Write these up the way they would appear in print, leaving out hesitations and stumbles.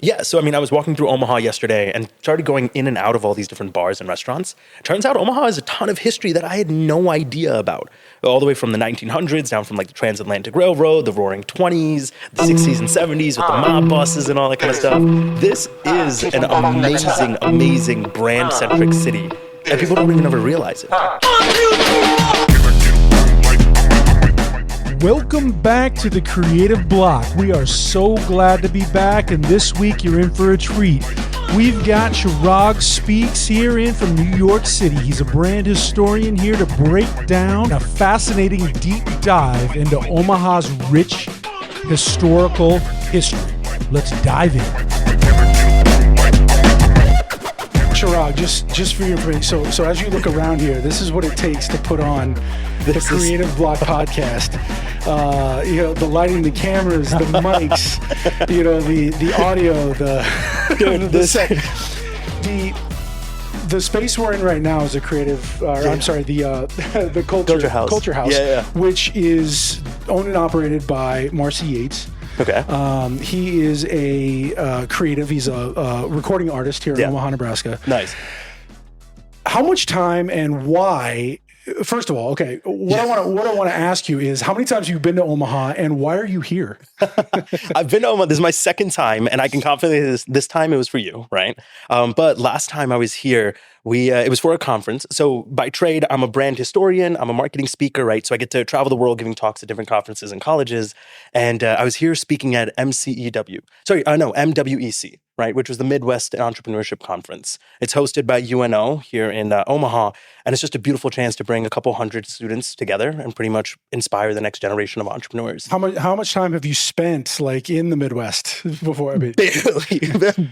Yeah, so I mean, I was walking through Omaha yesterday and started going in and out of all these different bars and restaurants. Turns out Omaha has a ton of history that I had no idea about. All the way from the 1900s, down from like the Transatlantic Railroad, the Roaring 20s, the 60s and 70s with the mob bosses and all that kind of stuff. This is an amazing, amazing brand-centric city, and people don't even ever realize it. Welcome back to the Creative Block. We are so glad to be back, and this week you're in for a treat. We've got Chirag Speaks here in from New York City. He's a brand historian here to break down a fascinating deep dive into Omaha's rich historical history. Let's dive in. Chirag, just for your information, so as you look around here, this is what it takes to put on the Creative Block podcast. The lighting, the cameras, the mics, the audio, the space we're in right now is a creative. The Culture House, which is owned and operated by Marcy Yates. Okay. He is a creative. He's a recording artist here in Omaha, Nebraska. Nice. How much time and why? First of all, okay. What I want to ask you is, how many times have you been to Omaha, and why are you here? I've been to Omaha. This is my second time, and I can confidently say this time it was for you, right? But last time I was here, it was for a conference. So by trade, I'm a brand historian. I'm a marketing speaker, right? So I get to travel the world giving talks at different conferences and colleges. And I was here speaking at MWEC, right? Which was the Midwest Entrepreneurship Conference. It's hosted by UNO here in Omaha. And it's just a beautiful chance to bring a couple hundred students together and pretty much inspire the next generation of entrepreneurs. How much time have you spent in the Midwest before?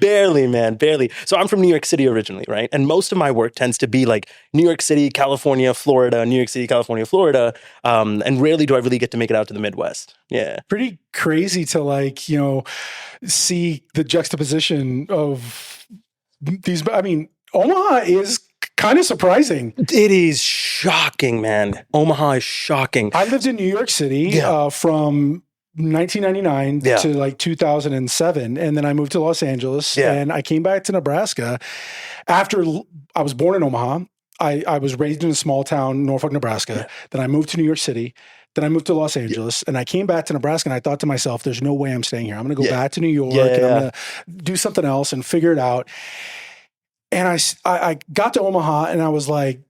Barely, man. So I'm from New York City originally, right? And most of my work tends to be like New York City, California, Florida, New York City, California, Florida. And rarely do I really get to make it out to the Midwest. Yeah. Pretty crazy to see the juxtaposition of these. I mean, Omaha is kind of surprising. It is shocking, man. Omaha is shocking. I lived in New York City from 1999 to 2007. And then I moved to Los Angeles and I came back to Nebraska after I was born in Omaha. I was raised in a small town, Norfolk, Nebraska. Yeah. Then I moved to New York City. Then I moved to Los Angeles and I came back to Nebraska, and I thought to myself, there's no way I'm staying here. I'm going to go back to New York and I'm going to do something else and figure it out. And I got to Omaha and I was like,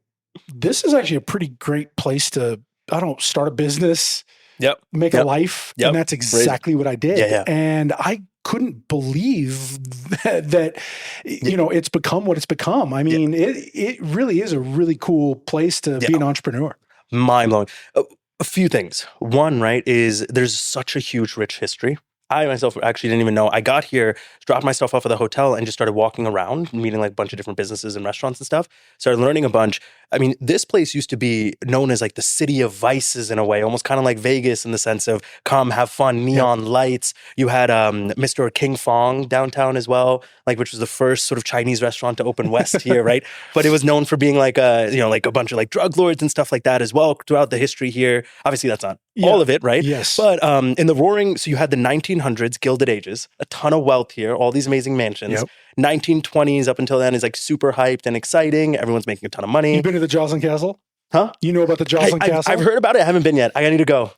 this is actually a pretty great place to, start a business, make a life. And that's exactly what I did. And I couldn't believe that it's become what it's become. I mean, it really is a really cool place to be an entrepreneur. Mind blowing. A few things. One, right, is there's such a huge, rich history. I myself actually didn't even know. I got here, dropped myself off at the hotel, and just started walking around, meeting a bunch of different businesses and restaurants and stuff. Started learning a bunch. I mean, this place used to be known as the city of vices in a way, almost kind of like Vegas in the sense of come, have fun, neon lights. You had Mr. King Fong downtown as well, which was the first sort of Chinese restaurant to open west here, right? But it was known for being a bunch of drug lords and stuff like that as well throughout the history here. Obviously, that's not all of it, right? Yes. But in the roaring, so you had the 1900s, Gilded Ages, a ton of wealth here, all these amazing mansions. Yep. 1920s up until then is super hyped and exciting. Everyone's making a ton of money. You've been to the Joslin Castle? Huh? You know about the Joslin Castle? I've heard about it. I haven't been yet. I need to go,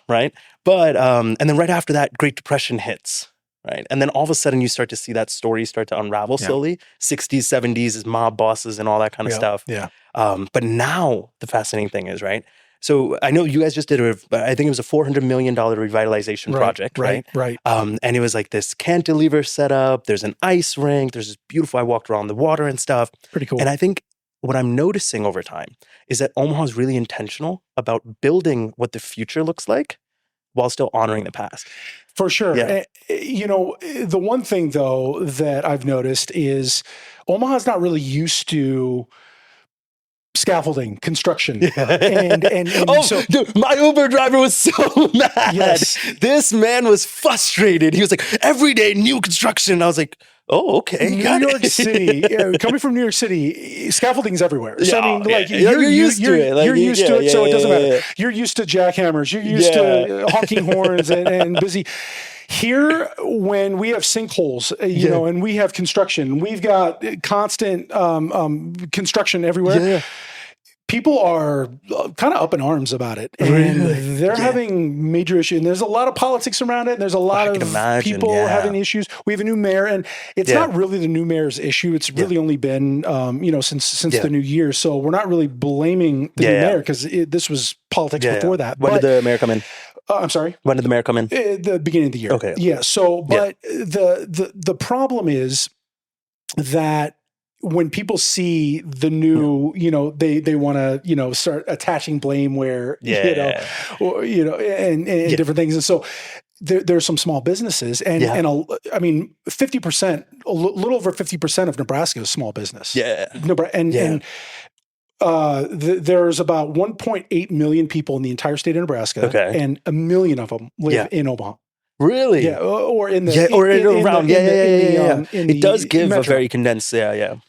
right? But, and then right after that, Great Depression hits, right? And then all of a sudden you start to see that story start to unravel slowly. 60s, 70s is mob bosses and all that kind of stuff. Yeah. But now the fascinating thing is, right? So I know you guys just did I think it was a $400 million revitalization project, right? Right. And it was this cantilever setup. There's an ice rink. There's this beautiful, I walked around the water and stuff. Pretty cool. And I think what I'm noticing over time is that Omaha is really intentional building what the future looks like while still honoring the past. For sure. Yeah. The one thing though that I've noticed is Omaha's not really used to scaffolding, construction. So dude, my Uber driver was so mad. Yes. This man was frustrated. He was like, every day new construction. I was like, oh, okay. New York City, coming from New York City, scaffolding's everywhere. So I mean, you're used to it. You're used to it, so it doesn't matter. You're used to jackhammers. You're used to honking horns and busy. Here, when we have sinkholes, you know, and we have construction, we've got constant construction everywhere. Yeah. People are kind of up in arms about it, and they're having major issues. And there's a lot of politics around it. And there's a lot of people having issues. We have a new mayor, and it's not really the new mayor's issue. It's really only been, you know, since the new year. So we're not really blaming the new mayor because this was politics before that. When did the mayor come in? I'm sorry. When did the mayor come in? The beginning of the year. Okay. Yeah. So, but the problem is that when people see the new, you know, they want to, you know, start attaching blame where, you know, or, you know, and different things. And so there's some small businesses and I mean, 50%, a little over 50% of Nebraska is small business. And there's about 1.8 million people in the entire state of Nebraska, and 1 million of them live in Omaha. Really? Yeah, or in the around. It does give a very condensed.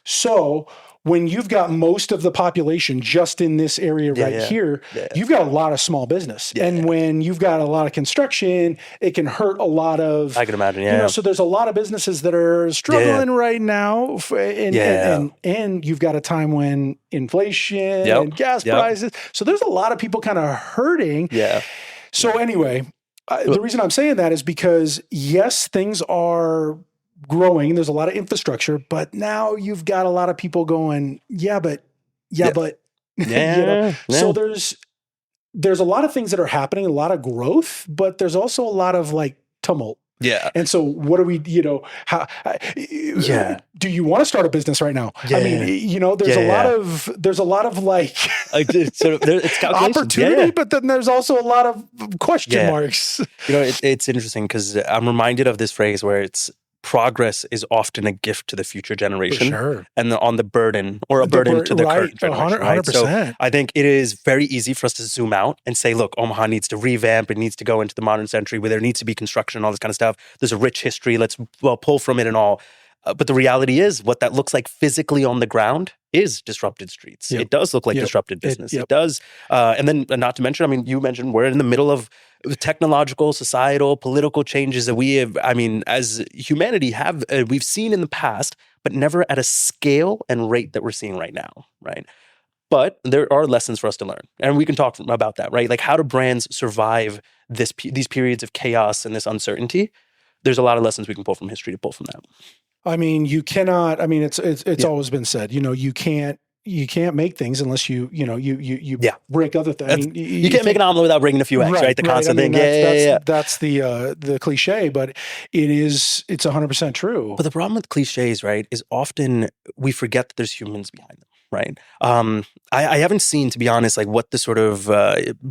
So when you've got most of the population just in this area here, you've got a lot of small business, and when you've got a lot of construction, it can hurt a lot of. I can imagine. You know, so there's a lot of businesses that are struggling right now, and you've got a time when inflation and gas prices. So there's a lot of people kind of hurting. So anyway. The reason I'm saying that is because, yes, things are growing. There's a lot of infrastructure, but now you've got a lot of people going, but. You know? So there's a lot of things that are happening, a lot of growth, but there's also a lot of like tumult. And so what do we, you know, do you want to start a business right now? I mean, you know, there's a lot of like it's opportunity, but then there's also a lot of question marks. You know, it's interesting because I'm reminded of this phrase where it's progress is often a gift to the future generation, and on the burden or a burden to the current generation. 100%. So I think it is very easy for us to zoom out and say, look, Omaha needs to revamp. It needs to go into the modern century where there needs to be construction and all this kind of stuff. There's a rich history. Let's pull from it and all. But the reality is what that looks like physically on the ground is disrupted streets. It does look like disrupted business. It does. And then not to mention, I mean, you mentioned we're in the middle of technological, societal, political changes that we have, I mean, as humanity we've seen in the past, but never at a scale and rate that we're seeing right now, right? But there are lessons for us to learn. And we can talk about that, right? Like how do brands survive these periods of chaos and this uncertainty? There's a lot of lessons we can pull from history to pull from that. I mean, you cannot. I mean, it's always been said. You know, you can't make things unless you break other things. I mean, you can't make an omelet without breaking a few eggs, right? The constant thing. That's the cliche, but it's 100% true. But the problem with cliches, right, is often we forget that there's humans behind them. Right. I haven't seen, to be honest, like what the sort of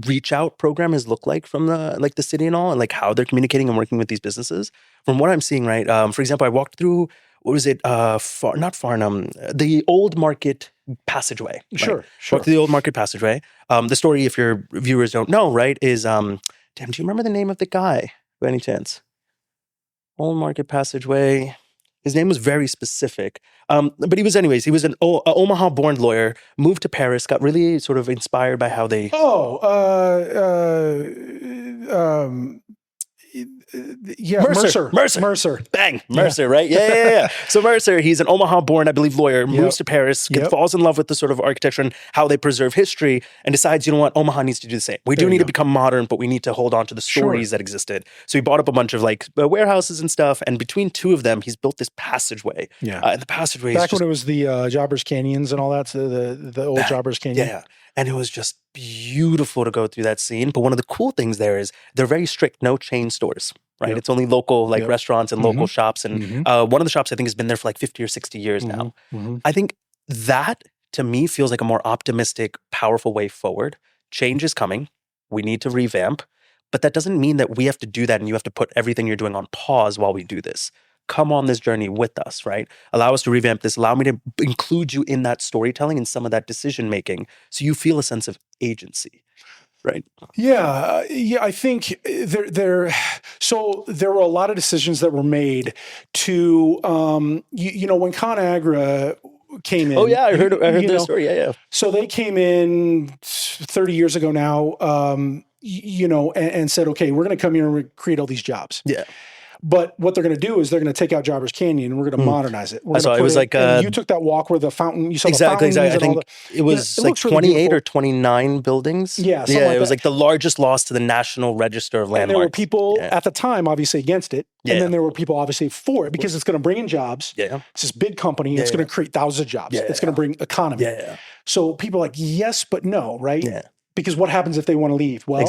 reach out program has looked like from the city and all, and like how they're communicating and working with these businesses. From what I'm seeing, right. For example, I walked through, what was it? Not Farnham, the Old Market Passageway. Right? Sure. Walked through the Old Market Passageway. The story, if your viewers don't know, right, is damn. Do you remember the name of the guy by any chance? Old Market Passageway. His name was very specific. But he was an Omaha-born lawyer, moved to Paris, got really sort of inspired by how they... Mercer. Bang. Mercer, right? Yeah. So Mercer, he's an Omaha-born, I believe, lawyer, moves to Paris, falls in love with the sort of architecture and how they preserve history, and decides, you know what, Omaha needs to do the same. We do need to become modern, but we need to hold on to the stories that existed. So he bought up a bunch of like warehouses and stuff, and between two of them, he's built this passageway. And the passageway back when it was the Jobbers Canyons and all that, so the old Jobbers Canyon. Yeah. And it was just beautiful to go through that scene. But one of the cool things there is they're very strict, no chain stores, right? It's only local restaurants and local shops. And one of the shops I think has been there for like 50 or 60 years now. I think that to me feels like a more optimistic, powerful way forward. Change is coming. We need to revamp. But that doesn't mean that we have to do that and you have to put everything you're doing on pause while we do this. Come on this journey with us, right? Allow us to revamp this. Allow me to include you in that storytelling and some of that decision making so you feel a sense of agency, right? Yeah. I think there were a lot of decisions that were made to, you know, when ConAgra came in. Oh yeah, I heard the story. Yeah. So they came in 30 years ago now, you know, and said, okay, we're going to come here and create all these jobs. Yeah. But what they're going to do is they're going to take out Jobbers Canyon and we're going to modernize it. I saw it was like and you took that walk where the fountain. You saw exactly. the fountains. I think it was like 28 really or 29 buildings. Yeah, it was like the largest loss to the National Register of Landmarks. And there were people at the time obviously against it, and then there were people obviously for it because it's going to bring in jobs. Yeah, it's this big company. It's going to create thousands of jobs. It's going to bring economy. So people are like yes, but no, right? Yeah. Because what happens if they want to leave? Well,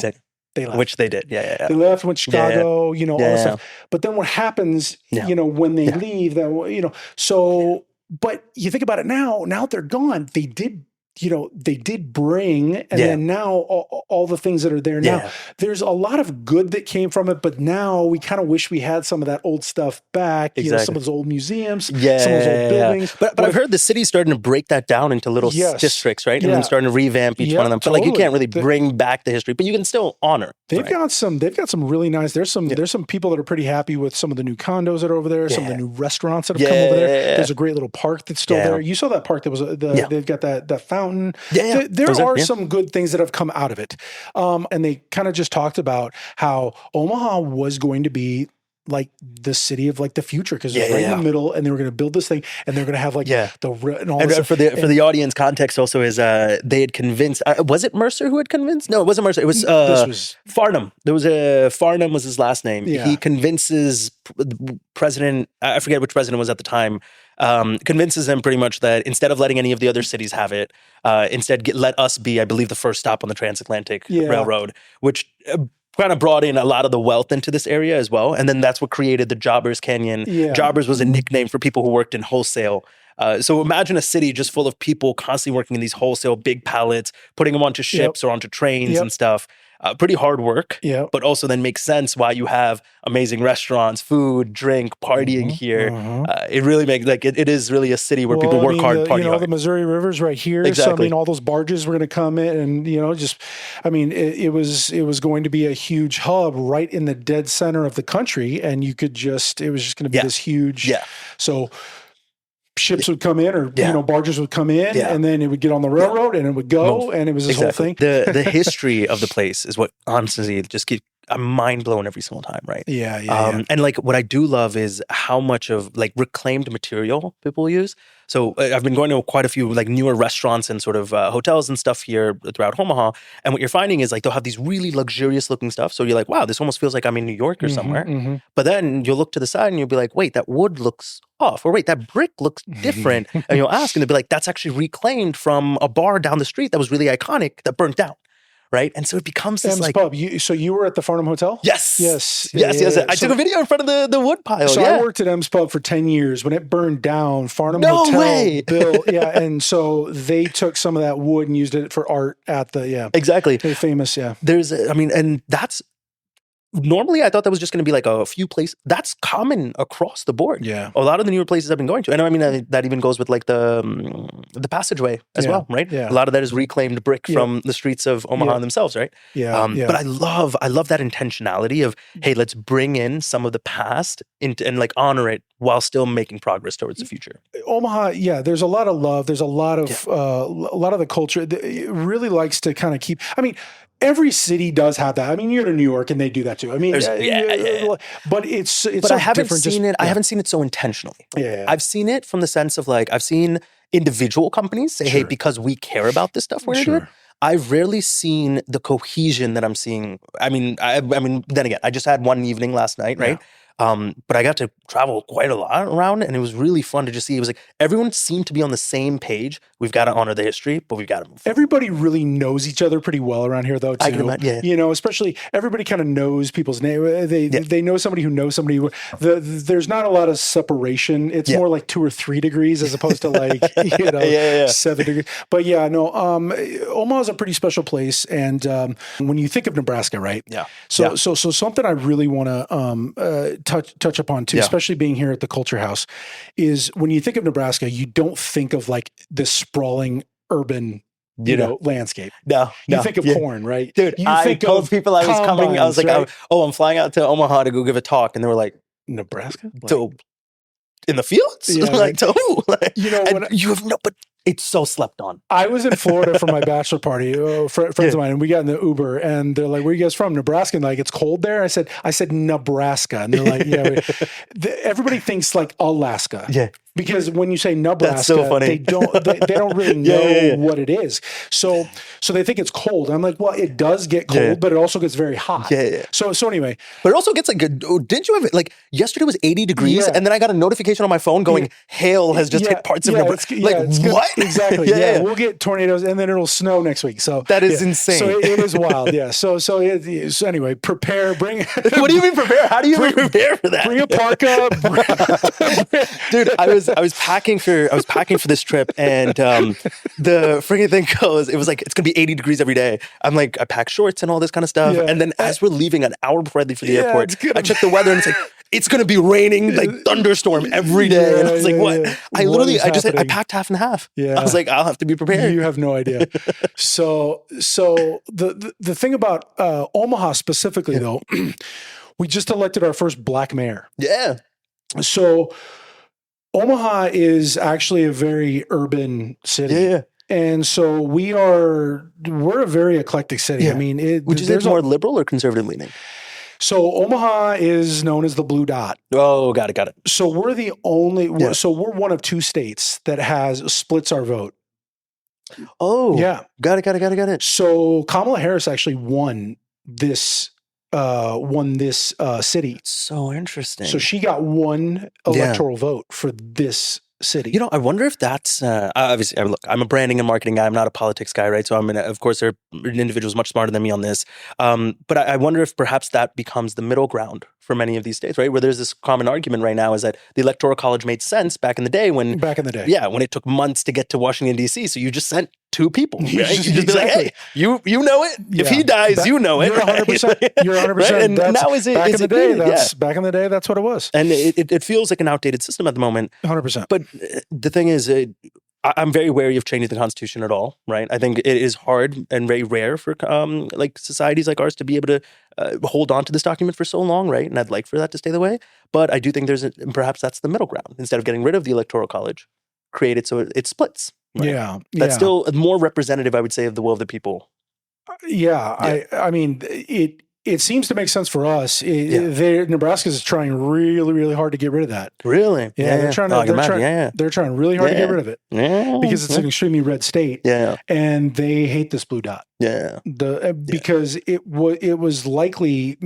they left. Which they did. They left, went to Chicago, you know, all this stuff. But then what happens, you know, when they leave, then, you know, so, but you think about it now that they're gone, they did, you know, they did bring, and then now all the things that are there now, there's a lot of good that came from it, but now we kind of wish we had some of that old stuff back, you know, some of those old museums, some of those old buildings. But I've heard the city's starting to break that down into little districts, right? And then starting to revamp each one of them. But like you can't really bring back the history, but you can still honor. They've got some really nice, there's some people that are pretty happy with some of the new condos that are over there, some of the new restaurants that have come over there. There's a great little park that's still there. You saw that park that was, they've got that fountain. There are some good things that have come out of it. And they kind of just talked about how Omaha was going to be like the city of like the future because it's right in the middle, and they were going to build this thing, and they're going to have like and all this for the audience context also is they had convinced was it Mercer who had convinced? No, it wasn't Mercer. It was Farnham. There was Farnham was his last name. He convinces President, I forget which president was at the time, convinces them pretty much that instead of letting any of the other cities have it, instead let us be, I believe, the first stop on the transatlantic railroad, which kind of brought in a lot of the wealth into this area as well. And then that's what created the Jobbers Canyon. Jobbers was a nickname for people who worked in wholesale. So imagine a city just full of people constantly working in these wholesale big pallets, putting them onto ships or onto trains and stuff. Pretty hard work, but also then makes sense why you have amazing restaurants, food, drink, partying here. It really makes it is really a city where people work hard, party hard. The Missouri River's right here. Exactly. So I mean, all those barges were going to come in, and you know, just I mean, it was going to be a huge hub right in the dead center of the country, and you could just it was just going to be this huge. So ships would come in, or you know, barges would come in, and then it would get on the railroad, and it would go, and it was this whole thing. The history of the place is what honestly just I'm mind blown every single time, right? And like what I do love is how much of like reclaimed material people use. So I've been going to quite a few like newer restaurants and sort of hotels and stuff here throughout Omaha. And what you're finding is like they'll have these really luxurious looking stuff. So you're like, wow, this almost feels like I'm in New York or somewhere. But then you'll look to the side and you'll be like, wait, that wood looks off. Or wait, that brick looks different. And you'll ask and they'll be like, that's actually reclaimed from a bar down the street that was really iconic that burnt down. Right. And so it becomes this like pub. So you were at the Farnham Hotel? Yes. I took a video in front of the wood pile. So I worked at M's Pub for 10 years. When it burned down, Farnham Hotel built. And so they took some of that wood and used it for art at the Exactly. They're famous. There's and that's normally I thought that was just going to be like a few places. That's common across the board. A lot of the newer places I've been going to. And I mean, that even goes with like the passageway as well, right? A lot of that is reclaimed brick from the streets of Omaha themselves, right? But I love that intentionality of, hey, let's bring in some of the past and like honor it while still making progress towards the future. Omaha, there's a lot of love. There's a lot of the culture. It really likes to kind of keep, I mean, every city does have that. I mean, you're in New York and they do that too. I mean, but it's. But I haven't seen it. I haven't seen it so intentionally. I've seen it from the sense of like I've seen individual companies say, "Hey, because we care about this stuff, we're gonna do it." I've rarely seen the cohesion that I'm seeing. I mean, then again, I just had one evening last night, right? But I got to travel quite a lot around, and it was really fun to just see. It was like everyone seemed to be on the same page. We've got to honor the history, but we've got to move forward. Everybody really knows each other pretty well around here, though, too. I can imagine, You know, especially everybody kind of knows people's name. They know somebody who knows somebody. There's not a lot of separation. It's more like 2 or 3 degrees as opposed to like, 7 degrees. But Omaha's a pretty special place. And when you think of Nebraska, right? So something I really want to touch upon too, especially being here at the Culture House, is when you think of Nebraska, you don't think of like this sprawling urban landscape. You think of corn, right? Dude, I told people I was coming. I was like, right? I'm flying out to Omaha to go give a talk, and they were like, Nebraska? In the fields? Like to who? Like, you have but It's so slept on. I was in Florida for my bachelor party, friends of mine, and we got in the Uber, and they're like, "Where are you guys from?" Nebraska. And like, it's cold there. I said, Nebraska. And they're like, "Yeah." Everybody thinks like Alaska. Yeah. Because when you say Nebraska, that's so funny. they don't really know what it is. So they think it's cold. I'm like, well, it does get cold, but it also gets very hot. Yeah. So anyway, but it also gets like, didn't you have like yesterday was 80 degrees, and then I got a notification on my phone going, hail has just hit parts of Nebraska. What? Exactly. Yeah, we'll get tornadoes, and then it'll snow next week. So that is insane. So it is wild. Yeah. So anyway, prepare. Bring. What do you mean prepare? How do you even prepare for that? Bring a parka, dude. I was packing for this trip, and the freaking thing goes. It was like it's gonna be 80 degrees every day. I'm like, I pack shorts and all this kind of stuff, and then as we're leaving, an hour before I leave for the airport, I check the weather, and it's like it's gonna be raining like thunderstorm every day. And I was like, what? I packed half and half. Yeah, I was like, I'll have to be prepared. You have no idea. So the thing about Omaha specifically, though, we just elected our first black mayor. Yeah. So Omaha is actually a very urban city. Yeah. And so we're a very eclectic city. Yeah. I mean, which is more liberal or conservative leaning? So Omaha is known as the blue dot. Oh, got it. So we're the only, so we're one of two states that splits our vote. Oh, yeah. Got it. So Kamala Harris actually won this city. It's so interesting. So she got one electoral vote for this city. You know, I wonder if that's obviously. Look, I'm a branding and marketing guy. I'm not a politics guy, right? So of course, there are individuals much smarter than me on this. But I wonder if perhaps that becomes the middle ground for many of these states, right? Where there's this common argument right now is that the Electoral College made sense back in the day when when it took months to get to Washington D.C. So you just sent two people, right? You just be like, hey, you know it. Yeah. If he dies, you know it. You're 100%. You're 100%. Right? And now back in the day, that's what it was. And it feels like an outdated system at the moment. 100%. But the thing is, I'm very wary of changing the Constitution at all, right? I think it is hard and very rare for like societies like ours to be able to hold on to this document for so long, right? And I'd like for that to stay the way. But I do think perhaps that's the middle ground. Instead of getting rid of the Electoral College, create it so it splits. Right? Yeah. That's still more representative, I would say, of the will of the people. Yeah. I mean, it seems to make sense for us. Nebraska is trying really, really hard to get rid of that. Really? Yeah. They're trying really hard to get rid of it. Yeah. Because it's an extremely red state. Yeah. And they hate this blue dot. Yeah. Because it was likely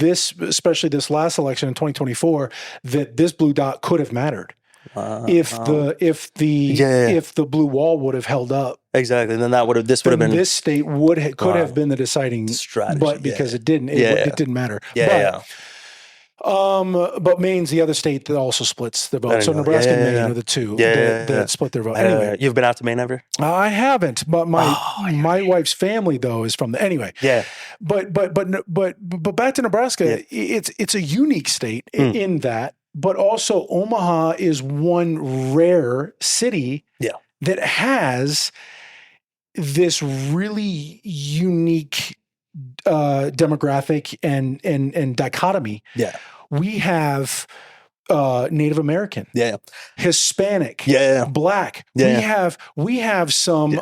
especially this last election in 2024, that this blue dot could have mattered. If the blue wall would have held up. Exactly. Then this would have been, this state could have been the deciding strategy. But because it didn't, it didn't matter. But Maine's the other state that also splits their vote. So Nebraska and Maine are the two that split their vote. Anyway, you've been out to Maine ever? I haven't, but my wife's family though is from anyway. Yeah. But back to Nebraska, it's a unique state in that. But also Omaha is one rare city that has this really unique demographic and dichotomy. Yeah. We have Native American, Hispanic, Black. We have some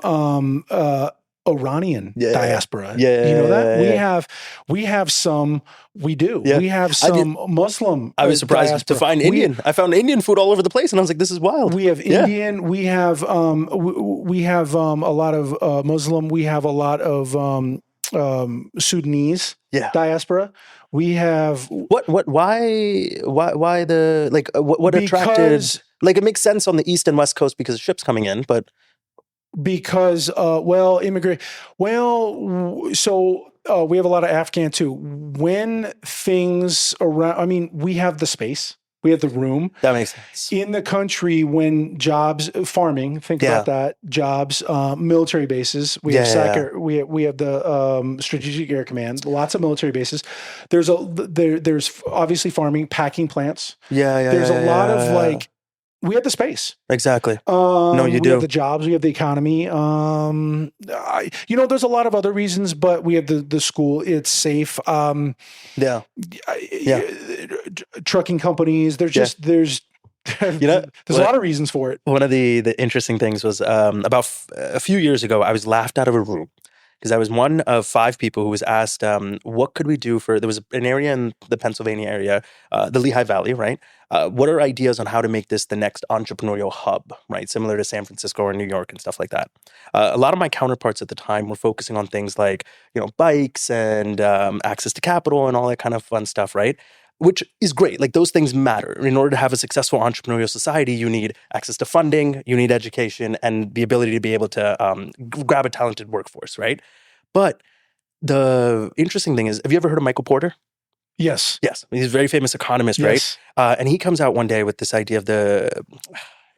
Iranian diaspora. You know that? We have some. We do. Yeah. We have some Muslim. I was surprised to find Indian. I found Indian food all over the place, and I was like, "This is wild." We have Indian. We have a lot of Muslim. We have a lot of Sudanese diaspora. We have why the like what attracted, like, it makes sense on the east and west coast because of ships coming in, but because so we have a lot of Afghan too. When things around, I mean, we have the space. We have the room. That makes sense. In the country, when jobs, farming, think about that, jobs, military bases. We have SAC, we have the Strategic Air Command, lots of military bases. There's obviously farming, packing plants. There's a lot of like, we have the space. Exactly. We have the jobs. We have the economy. There's a lot of other reasons, but we have the school. It's safe. Trucking companies. There's You know, there's a lot of reasons for it. One of the interesting things was about a few years ago, I was laughed out of a room because I was one of 5 people who was asked, what could we do for, there was an area in the Pennsylvania area, the Lehigh Valley, right? What are ideas on how to make this the next entrepreneurial hub, right? Similar to San Francisco or New York and stuff like that. A lot of my counterparts at the time were focusing on things like, bikes and access to capital and all that kind of fun stuff, right? Which is great. Like, those things matter. In order to have a successful entrepreneurial society, you need access to funding, you need education, and the ability to be able to grab a talented workforce, right? But the interesting thing is, have you ever heard of Michael Porter? Yes. Yes. He's a very famous economist, yes. right? And he comes out one day with this idea of it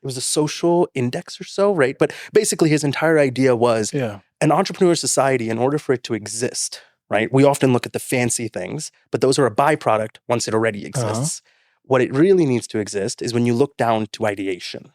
was a social index or so, right? But basically his entire idea was an entrepreneurial society, in order for it to exist, right? We often look at the fancy things, but those are a byproduct once it already exists. What it really needs to exist is when you look down to ideation.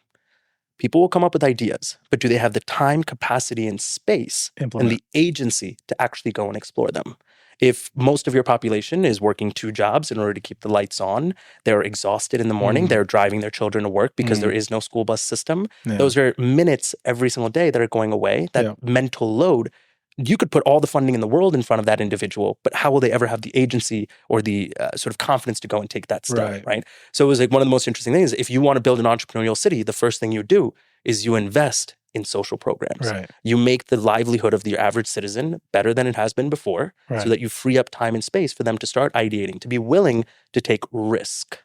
People will come up with ideas, but do they have the time, capacity, and space and the agency to actually go and explore them? If most of your population is working 2 jobs in order to keep the lights on, they're exhausted in the morning, they're driving their children to work because there is no school bus system. Those are minutes every single day that are going away, that mental load. You could put all the funding in the world in front of that individual, but how will they ever have the agency or the sort of confidence to go and take that step, right? So it was like one of the most interesting things. If you want to build an entrepreneurial city, the first thing you do is you invest in social programs. You make the livelihood of the average citizen better than it has been before, so that you free up time and space for them to start ideating, to be willing to take risk.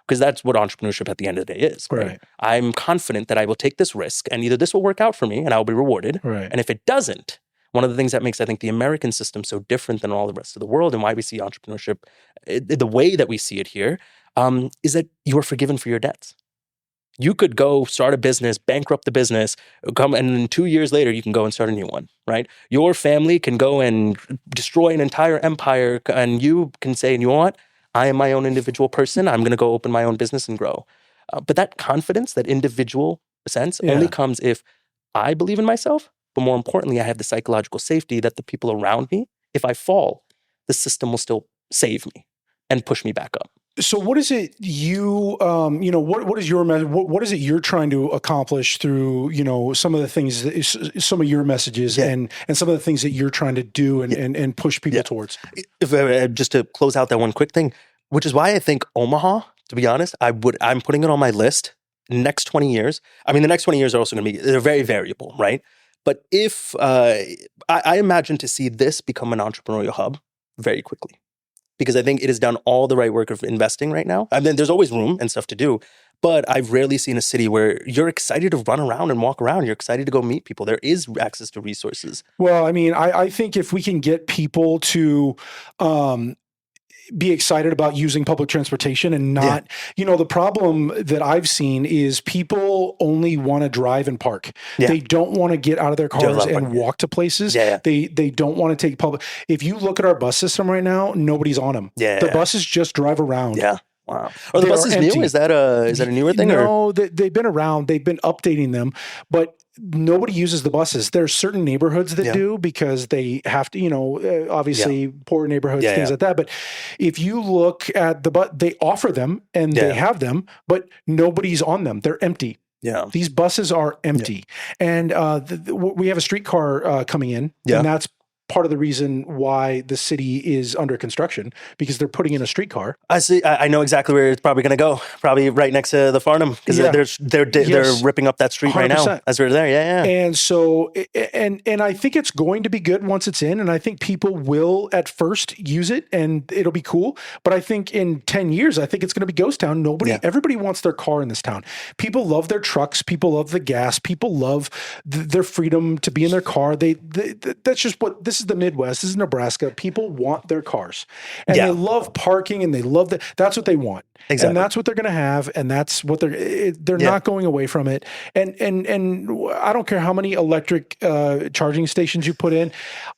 Because that's what entrepreneurship at the end of the day is, right? I'm confident that I will take this risk and either this will work out for me and I'll be rewarded. And if it doesn't, one of the things that makes, I think, the American system so different than all the rest of the world, and why we see entrepreneurship the way that we see it here, is that you are forgiven for your debts. You could go start a business, bankrupt the business, and then 2 years later, you can go and start a new one, right? Your family can go and destroy an entire empire, and you can say, you know what? I am my own individual person. I'm going to go open my own business and grow. But that confidence, that individual sense, only comes if I believe in myself. But more importantly, I have the psychological safety that the people around me, if I fall, the system will still save me and push me back up. So what is it what is your message? What is it you're trying to accomplish through, some of the things, some of your messages and some of the things that you're trying to do and push people towards? Just to close out that one quick thing, which is why I think Omaha, to be honest, I'm putting it on my list. Next 20 years. I mean, the next 20 years are also going to be, they're very variable, right? But if I imagine to see this become an entrepreneurial hub very quickly, because I think it has done all the right work of investing right now. I mean, there's always room and stuff to do, but I've rarely seen a city where you're excited to run around and walk around. You're excited to go meet people. There is access to resources. Well, I mean, I think if we can get people to be excited about using public transportation and not, the problem that I've seen is people only want to drive and park. They don't want to get out of their cars and walk to places. They don't want to take public. If you look at our bus system right now, nobody's on them. The buses just drive around. Wow. Are the buses new? Is that a newer thing? No, they've been around. They've been updating them, but nobody uses the buses. There are certain neighborhoods that do because they have to, obviously poor neighborhoods, things like that. But if you look at they offer them and they have them, but nobody's on them. They're empty. These buses are empty. And we have a streetcar coming in, and that's part of the reason why the city is under construction, because they're putting in a streetcar. I see. I know exactly where it's probably going to go. Probably right next to the Farnham, because they're ripping up that street 100%. Right now as we're there. And so, and I think it's going to be good once it's in, and I think people will at first use it, and it'll be cool. But I think in 10 years, I think it's going to be ghost town. Everybody wants their car in this town. People love their trucks. People love the gas. People love their freedom to be in their car. That's just what this is. The Midwest, this is Nebraska. People want their cars, and they love parking, and they love that. That's what they want, and that's what they're going to have, and that's what they're not going away from it. And I don't care how many electric charging stations you put in.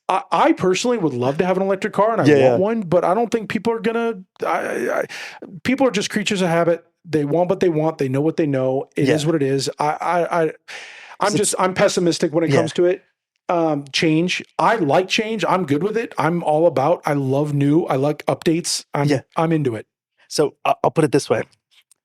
I personally would love to have an electric car, and I want one, but I don't think people are gonna. People are just creatures of habit. They want what they want. They know what they know. It is what it is. I'm pessimistic when it comes to it. Change. I like change. I'm good with it. I'm all about, I love new. I like updates. I'm into it. So I'll put it this way.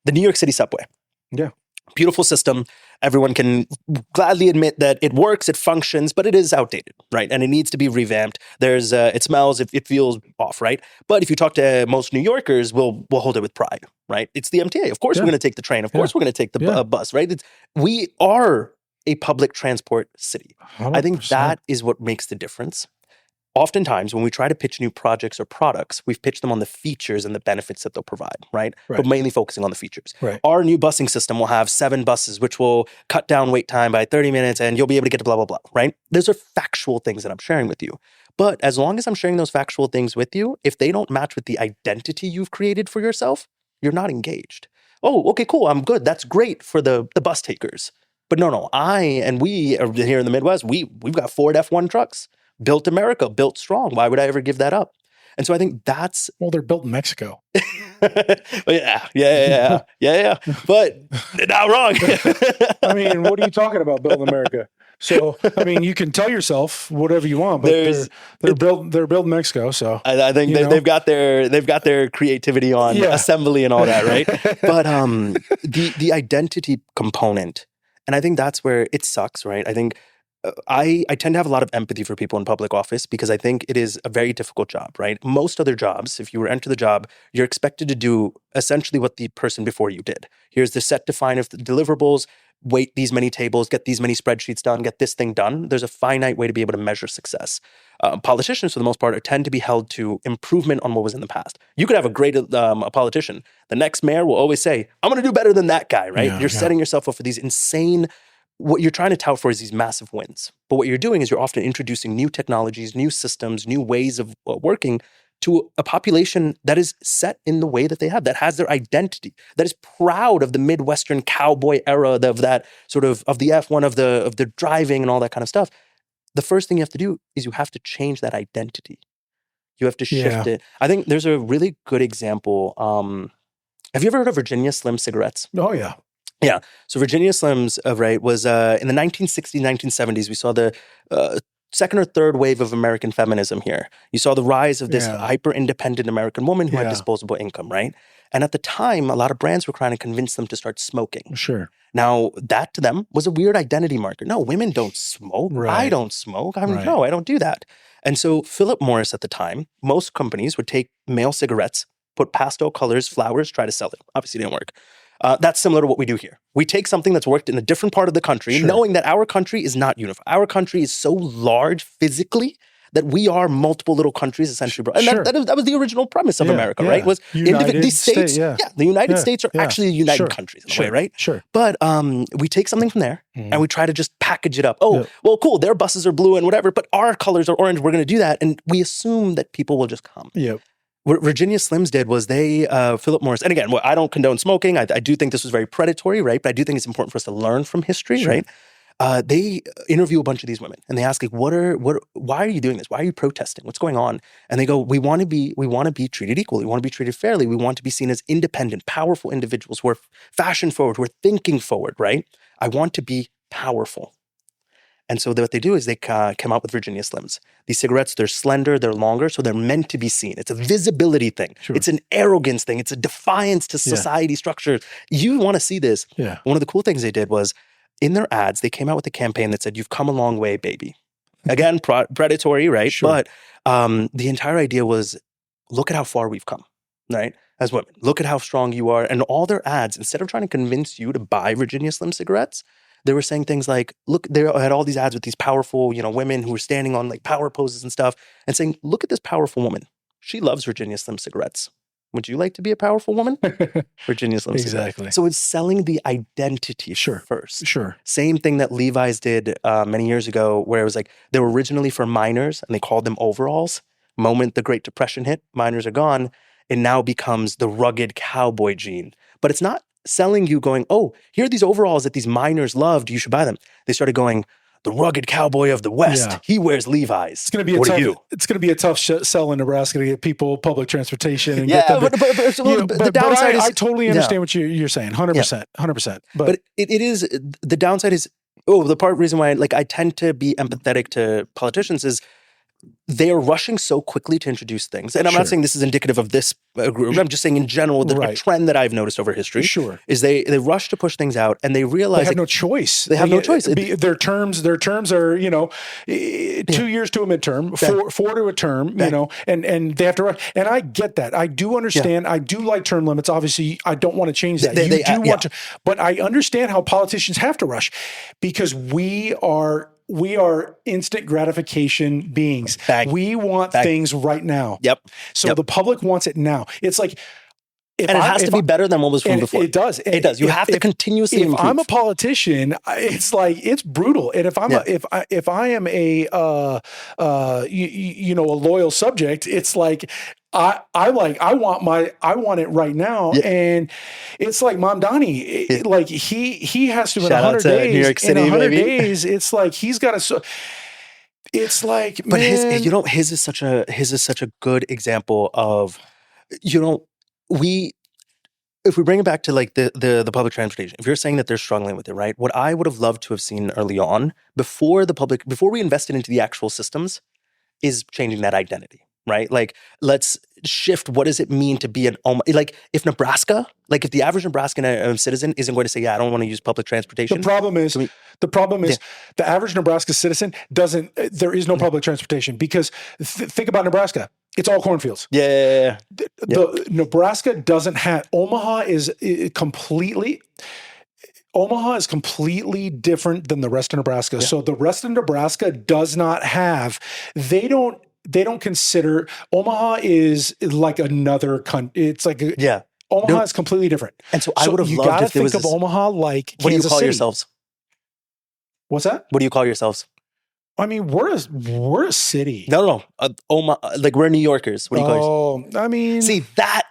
The New York City subway, Yeah. Beautiful system. Everyone can gladly admit that it works, it functions, but it is outdated, right? And it needs to be revamped. There's, it smells, it feels off, right? But if you talk to most New Yorkers, we'll hold it with pride, right? It's the MTA. Of course, we're going to take the train. Of course, we're going to take the bus, right? We are a public transport city. 100%. I think that is what makes the difference. Oftentimes, when we try to pitch new projects or products, we've pitched them on the features and the benefits that they'll provide, right? But mainly focusing on the features. Right. Our new busing system will have 7 buses, which will cut down wait time by 30 minutes, and you'll be able to get to blah, blah, blah, right? Those are factual things that I'm sharing with you. But as long as I'm sharing those factual things with you, if they don't match with the identity you've created for yourself, you're not engaged. Oh, okay, cool, I'm good. That's great for the bus takers. But no, we are here in the Midwest, we've got Ford F1 trucks. Built America, built strong. Why would I ever give that up? And so I think that's... Well, they're built in Mexico. yeah. But they're not wrong. I mean, what are you talking about, built in America? So, I mean, you can tell yourself whatever you want, but they're built in Mexico. So I think they've got their creativity on assembly and all that, right? But the identity component, and I think that's where it sucks, right? I think I tend to have a lot of empathy for people in public office because I think it is a very difficult job, right? Most other jobs, if you were to enter the job, you're expected to do essentially what the person before you did. Here's the set define of the deliverables, wait these many tables, get these many spreadsheets done, get this thing done. There's a finite way to be able to measure success. Politicians, for the most part, tend to be held to improvement on what was in the past. You could have a great a politician. The next mayor will always say, I'm going to do better than that guy, right? You're setting yourself up for these insane... What you're trying to tout for is these massive wins. But what you're doing is you're often introducing new technologies, new systems, new ways of working to a population that is set in the way that they have, that has their identity, that is proud of the Midwestern cowboy era, of that sort of the F1, of the driving and all that kind of stuff. The first thing you have to do is you have to change that identity. You have to shift it. I think there's a really good example. Have you ever heard of Virginia Slim cigarettes? Oh, yeah. Yeah. So Virginia Slims, right, was in the 1960s, 1970s, we saw the second or third wave of American feminism here. You saw the rise of this hyper-independent American woman who had disposable income, right? And at the time, a lot of brands were trying to convince them to start smoking. Sure. Now, that to them was a weird identity marker. No, women don't smoke. Right. I don't smoke. No, I don't do that. And so Philip Morris at the time, most companies would take male cigarettes, put pastel colors, flowers, try to sell it. Obviously, it didn't work. That's similar to what we do here. We take something that's worked in a different part of the country, knowing that our country is not unified. Our country is so large physically that we are multiple little countries essentially. And that was the original premise of America, right? Was these states, the United States are actually united countries in a way, right? Sure. But we take something from there and we try to just package it up. Oh, well, cool. Their buses are blue and whatever, but our colors are orange. We're going to do that. And we assume that people will just come. Yeah. What Virginia Slims did was Philip Morris, and again, I don't condone smoking. I do think this was very predatory, right? But I do think it's important for us to learn from history, right? They interview a bunch of these women and they ask, like, why are you doing this? Why are you protesting? What's going on? And they go, we want to be treated equally. We want to be treated fairly. We want to be seen as independent, powerful individuals who are fashion forward, who are thinking forward, right? I want to be powerful. And so what they do is they come out with Virginia Slims. These cigarettes, they're slender, they're longer, so they're meant to be seen. It's a visibility thing. Sure. It's an arrogance thing. It's a defiance to society structure. You want to see this. Yeah. One of the cool things they did was in their ads, they came out with a campaign that said, "You've come a long way, baby." Again, predatory, right? Sure. But the entire idea was, look at how far we've come, right? As women, look at how strong you are. And all their ads, instead of trying to convince you to buy Virginia Slim cigarettes, they were saying things like, look, they had all these ads with these powerful, women who were standing on like power poses and stuff and saying, look at this powerful woman. She loves Virginia Slim cigarettes. Would you like to be a powerful woman? Virginia Slim cigarettes. Exactly. So it's selling the identity first. Sure. Same thing that Levi's did many years ago, where it was like, they were originally for miners and they called them overalls. Moment the Great Depression hit, miners are gone. It now becomes the rugged cowboy gene. But it's not selling you going, oh, here are these overalls that these miners loved, you should buy them. They started going, the rugged cowboy of the West, he wears Levi's. It's going to be a tough sell in Nebraska to get people public transportation. And get them the downside is... I totally understand what you're saying, 100%, 100%. But it is, the downside is, the reason why I tend to be empathetic to politicians is they are rushing so quickly to introduce things. And I'm not saying this is indicative of this group. I'm just saying in general, a trend that I've noticed over history is they rush to push things out and they realize they have no choice. They have no choice. Their terms are, 2 years to a midterm, four to a term, and they have to rush. And I get that. I do understand. I do like term limits. Obviously, I don't want to change that. You do want to, but I understand how politicians have to rush because we are instant gratification beings. We want things right now. Yep. So the public wants it now. It's like, and it has to be better than what was from before. It does. It does. You have to continuously improve. If I'm a politician, it's like it's brutal. And if I'm if I am a a loyal subject, it's like I want it right now. Yeah. And it's like Mamdani, like he has to in 100 days. New York City, in 100 days, it's like he's got to. It's like, but his is such a good example of, if we bring it back to like the public transportation, if you're saying that they're struggling with it, right? What I would have loved to have seen early on before we invested into the actual systems is changing that identity, right? Like, let's shift. What does it mean to be like if Nebraska, like if the average Nebraskan citizen isn't going to say, yeah, I don't want to use public transportation. The problem is the average Nebraska citizen there is no public transportation because think about Nebraska. It's all cornfields. Yeah. Nebraska doesn't have, Omaha is completely different than the rest of Nebraska. Yeah. So the rest of Nebraska does not have, they don't consider, Omaha is like another country. It's like, Omaha is completely different. And so I would have loved if there was of Omaha like Kansas City. What do you call yourselves? What's that? What do you call yourselves? I mean, we're a city. No. Omaha, like we're New Yorkers. What do you call yourself? I mean, that.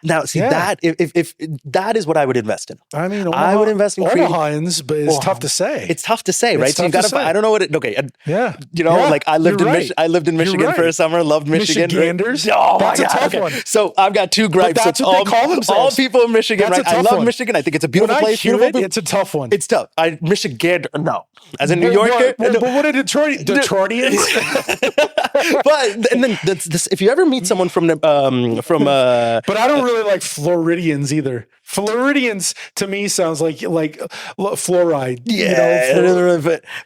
If that is what I would invest in. I mean, I would invest in Omahans, but it's tough to say. It's tough to say, right? So you got to. I don't know what it. Okay. Like I lived in Michigan for a summer. Loved Michigan. Michiganders. Right? Oh that's my a God. tough one. So I've got two gripes. That's what they call themselves. All people in Michigan, right? I love Michigan. I think it's a beautiful place. It's a tough one. It's tough. Michigander. No, as a New Yorker. But what are Detroitians? But and then this, if you ever meet someone from but I don't really like Floridians either. Floridians to me sounds like fluoride. Yeah,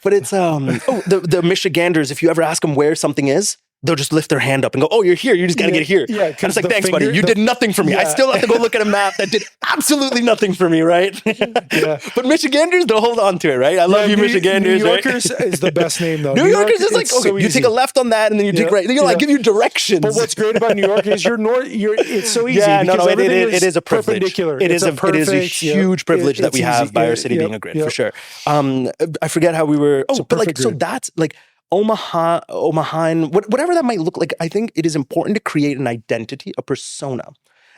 but it's the Michiganders. If you ever ask them where something is, they'll just lift their hand up and go, "Oh, you're here. You just got to get here." Yeah, and it's like, "Thanks, buddy. You did nothing for me. I still have to go look at a map that did absolutely nothing for me, right?" Yeah. But Michiganders, they'll hold on to it, right? I love you, Michiganders. New Yorkers is the best name, though. New Yorkers is like, okay, you take a left on that, and then you take right. Then I give you directions. But what's great about New York is it's so easy. Yeah, it is a privilege. It is a huge privilege that we have by our city being a grid, for sure. I forget how we were. Oh, but like, so that's like. Omaha, whatever that might look like, I think it is important to create an identity, a persona.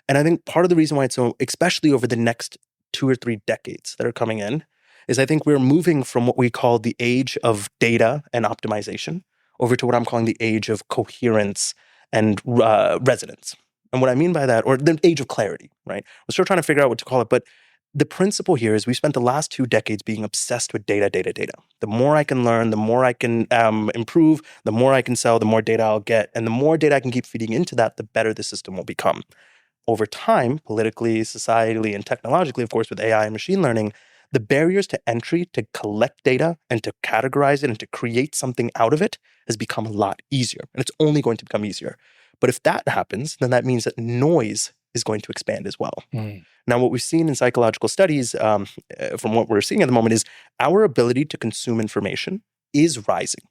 And I think part of the reason why it's so, especially over the next 2 or 3 decades that are coming in, is I think we're moving from what we call the age of data and optimization over to what I'm calling the age of coherence and resonance. And what I mean by that, or the age of clarity, right? We're still trying to figure out what to call it, but the principle here is we spent the last 2 decades being obsessed with data. The more I can learn, the more I can improve, the more I can sell, the more data I'll get. And the more data I can keep feeding into that, the better the system will become. Over time, politically, societally, and technologically, of course, with AI and machine learning, the barriers to entry to collect data and to categorize it and to create something out of it has become a lot easier. And it's only going to become easier. But if that happens, then that means that noise is going to expand as well. Now, what we've seen in psychological studies, from what we're seeing at the moment, is our ability to consume information is rising.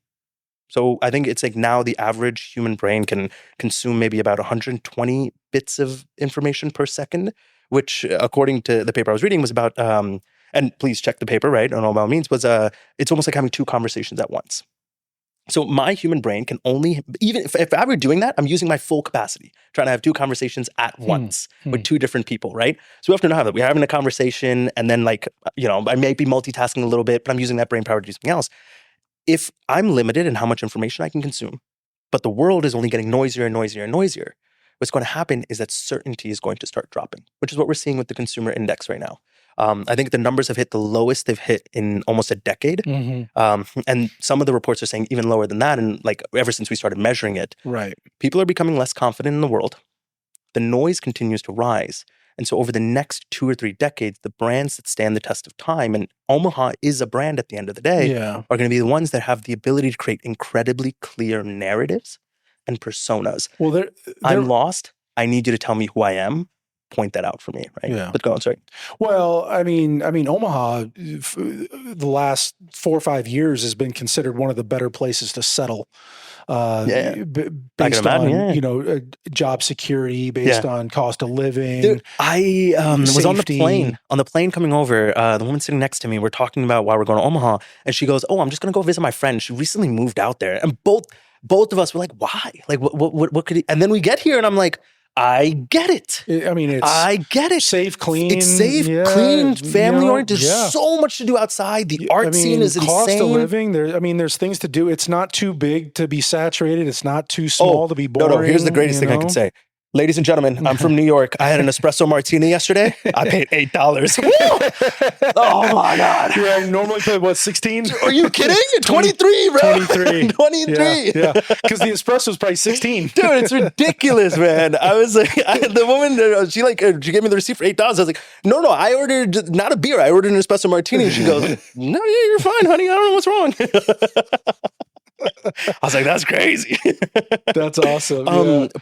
So I think it's like now the average human brain can consume maybe about 120 bits of information per second, which according to the paper I was reading was about, and please check the paper, right, on all by all means, was it's almost like having 2 conversations at once. So my human brain can only, even if I were doing that, I'm using my full capacity, trying to have 2 conversations at once with 2 different people, right? So we have to know how that we're having a conversation and then I may be multitasking a little bit, but I'm using that brain power to do something else. If I'm limited in how much information I can consume, but the world is only getting noisier and noisier and noisier, what's going to happen is that certainty is going to start dropping, which is what we're seeing with the consumer index right now. I think the numbers have hit the lowest they've hit in almost a decade. And some of the reports are saying even lower than that. And like ever since we started measuring it, right. People are becoming less confident in the world. The noise continues to rise. And so over the next 2 or 3 decades, the brands that stand the test of time, and Omaha is a brand at the end of the day, are going to be the ones that have the ability to create incredibly clear narratives and personas. Well, I'm lost. I need you to tell me who I am. Point that out for me, right? Yeah. But go on, sorry. Well, I mean, Omaha, the last 4 or 5 years has been considered one of the better places to settle. Based on job security, based on cost of living. Dude, I was on the plane coming over. The woman sitting next to me, we're talking about why we're going to Omaha, and she goes, "Oh, I'm just going to go visit my friend. She recently moved out there." And both of us were like, "Why? Like, what could he?" And then we get here, and I'm like, I get it. I get it. Safe, clean. It's safe, clean, family oriented. There's so much to do outside. The art scene is insane. Cost of living. There's things to do. It's not too big to be saturated. It's not too small to be boring. No. Here's the greatest thing I can say. Ladies and gentlemen, I'm from New York. I had an espresso martini yesterday. I paid $8. Oh my God. Yeah, I normally pay what, 16? Are you kidding? 23, bro. 23. 23. Yeah. Because the espresso is probably 16. Dude, it's ridiculous, man. I was like, the woman, she gave me the receipt for $8. I was like, no, I ordered not a beer. I ordered an espresso martini. She goes, no, yeah, you're fine, honey. I don't know what's wrong. I was like, that's crazy. That's awesome.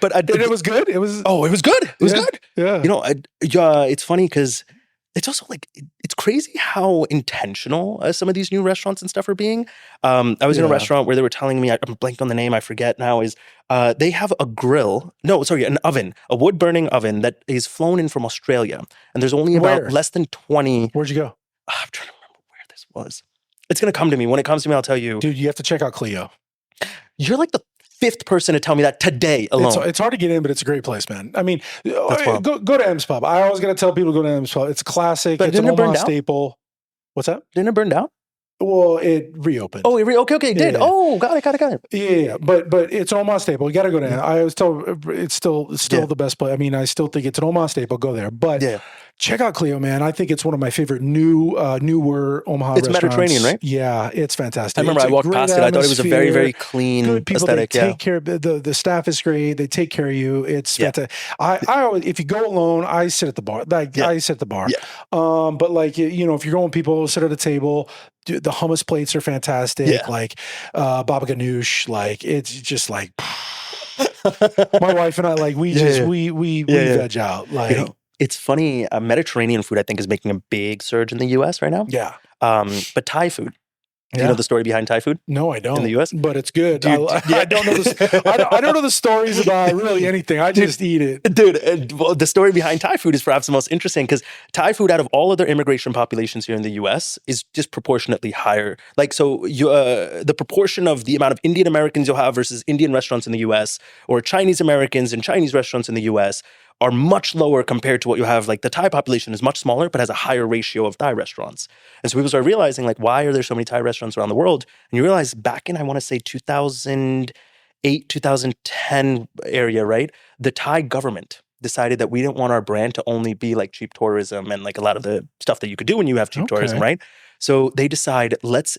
But it was good. It was good. It was good. Yeah. It's funny because it's also like, it's crazy how intentional some of these new restaurants and stuff are being. I was in a restaurant where they were telling me, I'm blanking on the name, I forget now, they have a grill. No, sorry, an oven, a wood burning oven that is flown in from Australia. And there's only about less than 20. Where'd you go? I'm trying to remember where this was. It's going to come to me. When it comes to me, I'll tell you. Dude, you have to check out Clio. You're like the 5th person to tell me that today alone. It's hard to get in, but it's a great place, man. I mean, go to M's Pub. I always got to tell people to go to M's Pub. It's a classic. But it's an Omaha staple. What's that? Didn't it burn down? Well, it reopened. Oh, okay, it did. Yeah. Oh, got it. Yeah, but it's an Omaha staple. You got to go there. I was told it's still the best place. I mean, I still think it's an Omaha staple. Go there, but check out Clio, man. I think it's one of my favorite newer Omaha restaurants. It's Mediterranean, right? Yeah, it's fantastic. I remember I walked past it. I thought it was a very, very clean good people. aesthetic. They take care of the staff is great. They take care of you. It's fantastic. I always, if you go alone, I sit at the bar. I sit at the bar. Yeah. But like if you're going with people, sit at a table. The hummus plates are fantastic. Yeah. Like baba ganoush. Like it's just like my wife and I we veg out. Like it's funny. Mediterranean food I think is making a big surge in the U.S. right now. Yeah. But Thai food. Do you know the story behind Thai food? No, I don't. In the U.S., but it's good. I don't know I don't know the stories about really anything. I just eat it, dude. Well, the story behind Thai food is perhaps the most interesting because Thai food, out of all other immigration populations here in the U.S., is disproportionately higher. Like, so the proportion of the amount of Indian Americans you'll have versus Indian restaurants in the U.S. or Chinese Americans and Chinese restaurants in the U.S. are much lower compared to what you have. Like the Thai population is much smaller, but has a higher ratio of Thai restaurants. And so people start realizing, like, why are there so many Thai restaurants around the world? And you realize back in, I want to say 2008, 2010 area, right? The Thai government decided that we didn't want our brand to only be like cheap tourism and like a lot of the stuff that you could do when you have cheap tourism, right? So they decide, let's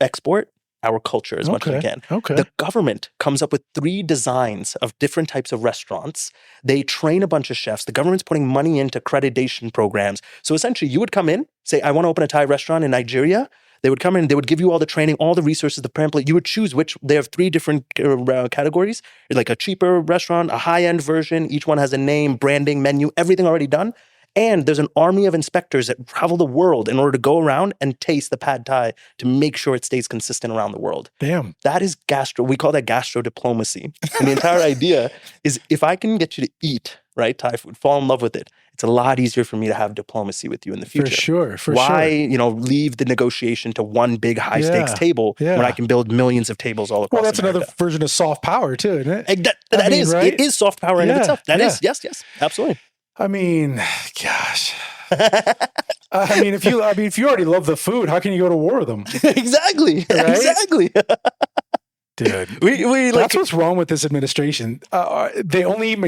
export our culture as much as we can. The government comes up with 3 designs of different types of restaurants. They train a bunch of chefs. The government's putting money into accreditation programs. So essentially, you would come in, say, I want to open a Thai restaurant in Nigeria. They would come in, they would give you all the training, all the resources, the pamphlet. You would choose which. They have 3 different categories, like a cheaper restaurant, a high-end version. Each one has a name, branding, menu, everything already done. And there's an army of inspectors that travel the world in order to go around and taste the pad Thai to make sure it stays consistent around the world. Damn. That is we call that gastro diplomacy. And the entire idea is if I can get you to eat, right, Thai food, fall in love with it, it's a lot easier for me to have diplomacy with you in the future. For Why, leave the negotiation to one big high stakes table when I can build millions of tables all across that's America. Another version of soft power too, isn't it? That is, right? It is soft power in itself. That is, yes, absolutely. I mean, gosh. If you already love the food, how can you go to war with them? Exactly. Right? Exactly. Dude, we that's what's wrong with this administration. They only eat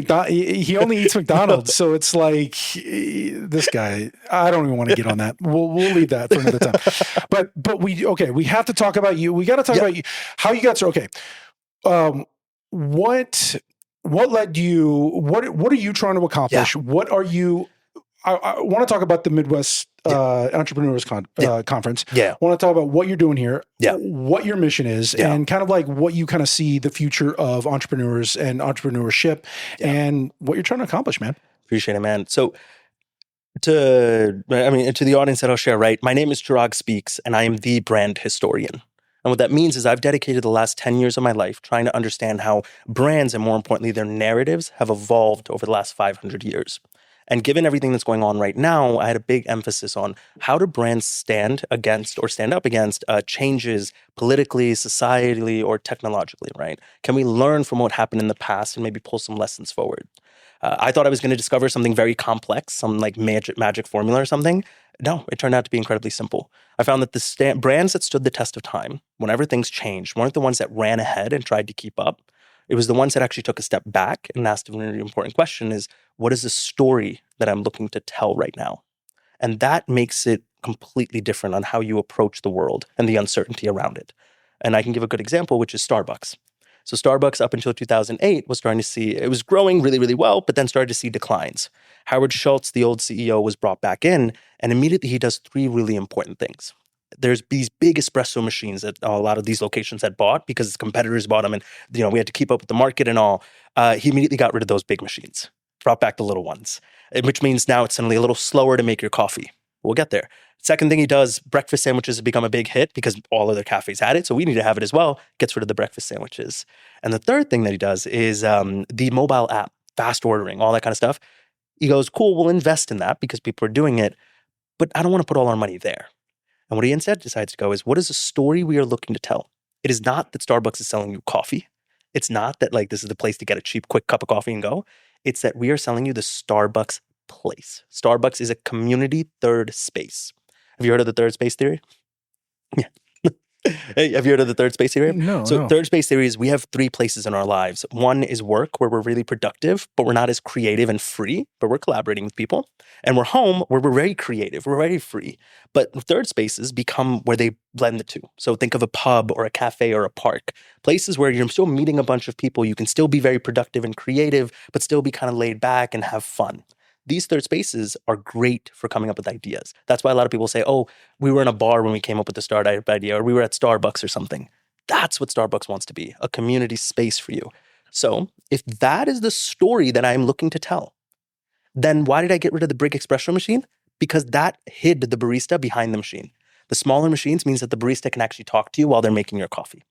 he only eats McDonald's, so it's like this guy. I don't even want to get on that. We'll leave that for another time. But we have to talk about you. We got to talk about you. How you got to what led you? What are you trying to accomplish? What are you? I want to talk about the Midwest Entrepreneurs Conference. I want to talk about what you're doing here, what your mission is, and kind of like what you kind of see the future of entrepreneurs and entrepreneurship and what you're trying to accomplish, man. Appreciate it, man. So to the audience that I'll share, right? My name is Chirag Speaks, and I am the brand historian. And what that means is I've dedicated the last 10 years of my life trying to understand how brands, and more importantly, their narratives, have evolved over the last 500 years. And given everything that's going on right now, I had a big emphasis on how do brands stand up against changes politically, societally, or technologically, right? Can we learn from what happened in the past and maybe pull some lessons forward? I thought I was going to discover something very complex, some like magic formula or something. No, it turned out to be incredibly simple. I found that the brands that stood the test of time, whenever things changed, weren't the ones that ran ahead and tried to keep up. It was the ones that actually took a step back and asked a very important question is, what is the story that I'm looking to tell right now? And that makes it completely different on how you approach the world and the uncertainty around it. And I can give a good example, which is Starbucks. So Starbucks up until 2008 was starting to see, it was growing really, really well, but then started to see declines. Howard Schultz, the old CEO, was brought back in, and immediately he does three really important things. There's these big espresso machines that a lot of these locations had bought because his competitors bought them, and we had to keep up with the market and all. He immediately got rid of those big machines, brought back the little ones, which means now it's suddenly a little slower to make your coffee. We'll get there. Second thing he does, breakfast sandwiches have become a big hit because all other cafes had it, so we need to have it as well. Gets rid of the breakfast sandwiches. And the third thing that he does is the mobile app, fast ordering, all that kind of stuff. He goes, cool, we'll invest in that because people are doing it, but I don't want to put all our money there. And what he instead decides to go is, what is the story we are looking to tell? It is not that Starbucks is selling you coffee. It's not that like this is the place to get a cheap, quick cup of coffee and go. It's that we are selling you the Starbucks place. Starbucks is a community third space. Have you heard of the third space theory? Yeah. Hey, have you heard of the third space theory? No. Third space theory is we have three places in our lives. One is work, where we're really productive, but we're not as creative and free, but we're collaborating with people. And we're home, where we're very creative, we're very free. But the third spaces become where they blend the two. So think of a pub or a cafe or a park. Places where you're still meeting a bunch of people. You can still be very productive and creative, but still be kind of laid back and have fun. These third spaces are great for coming up with ideas. That's why a lot of people say, oh, we were in a bar when we came up with the startup idea, or we were at Starbucks or something. That's what Starbucks wants to be, a community space for you. So if that is the story that I'm looking to tell, then why did I get rid of the big espresso machine? Because that hid the barista behind the machine. The smaller machines means that the barista can actually talk to you while they're making your coffee.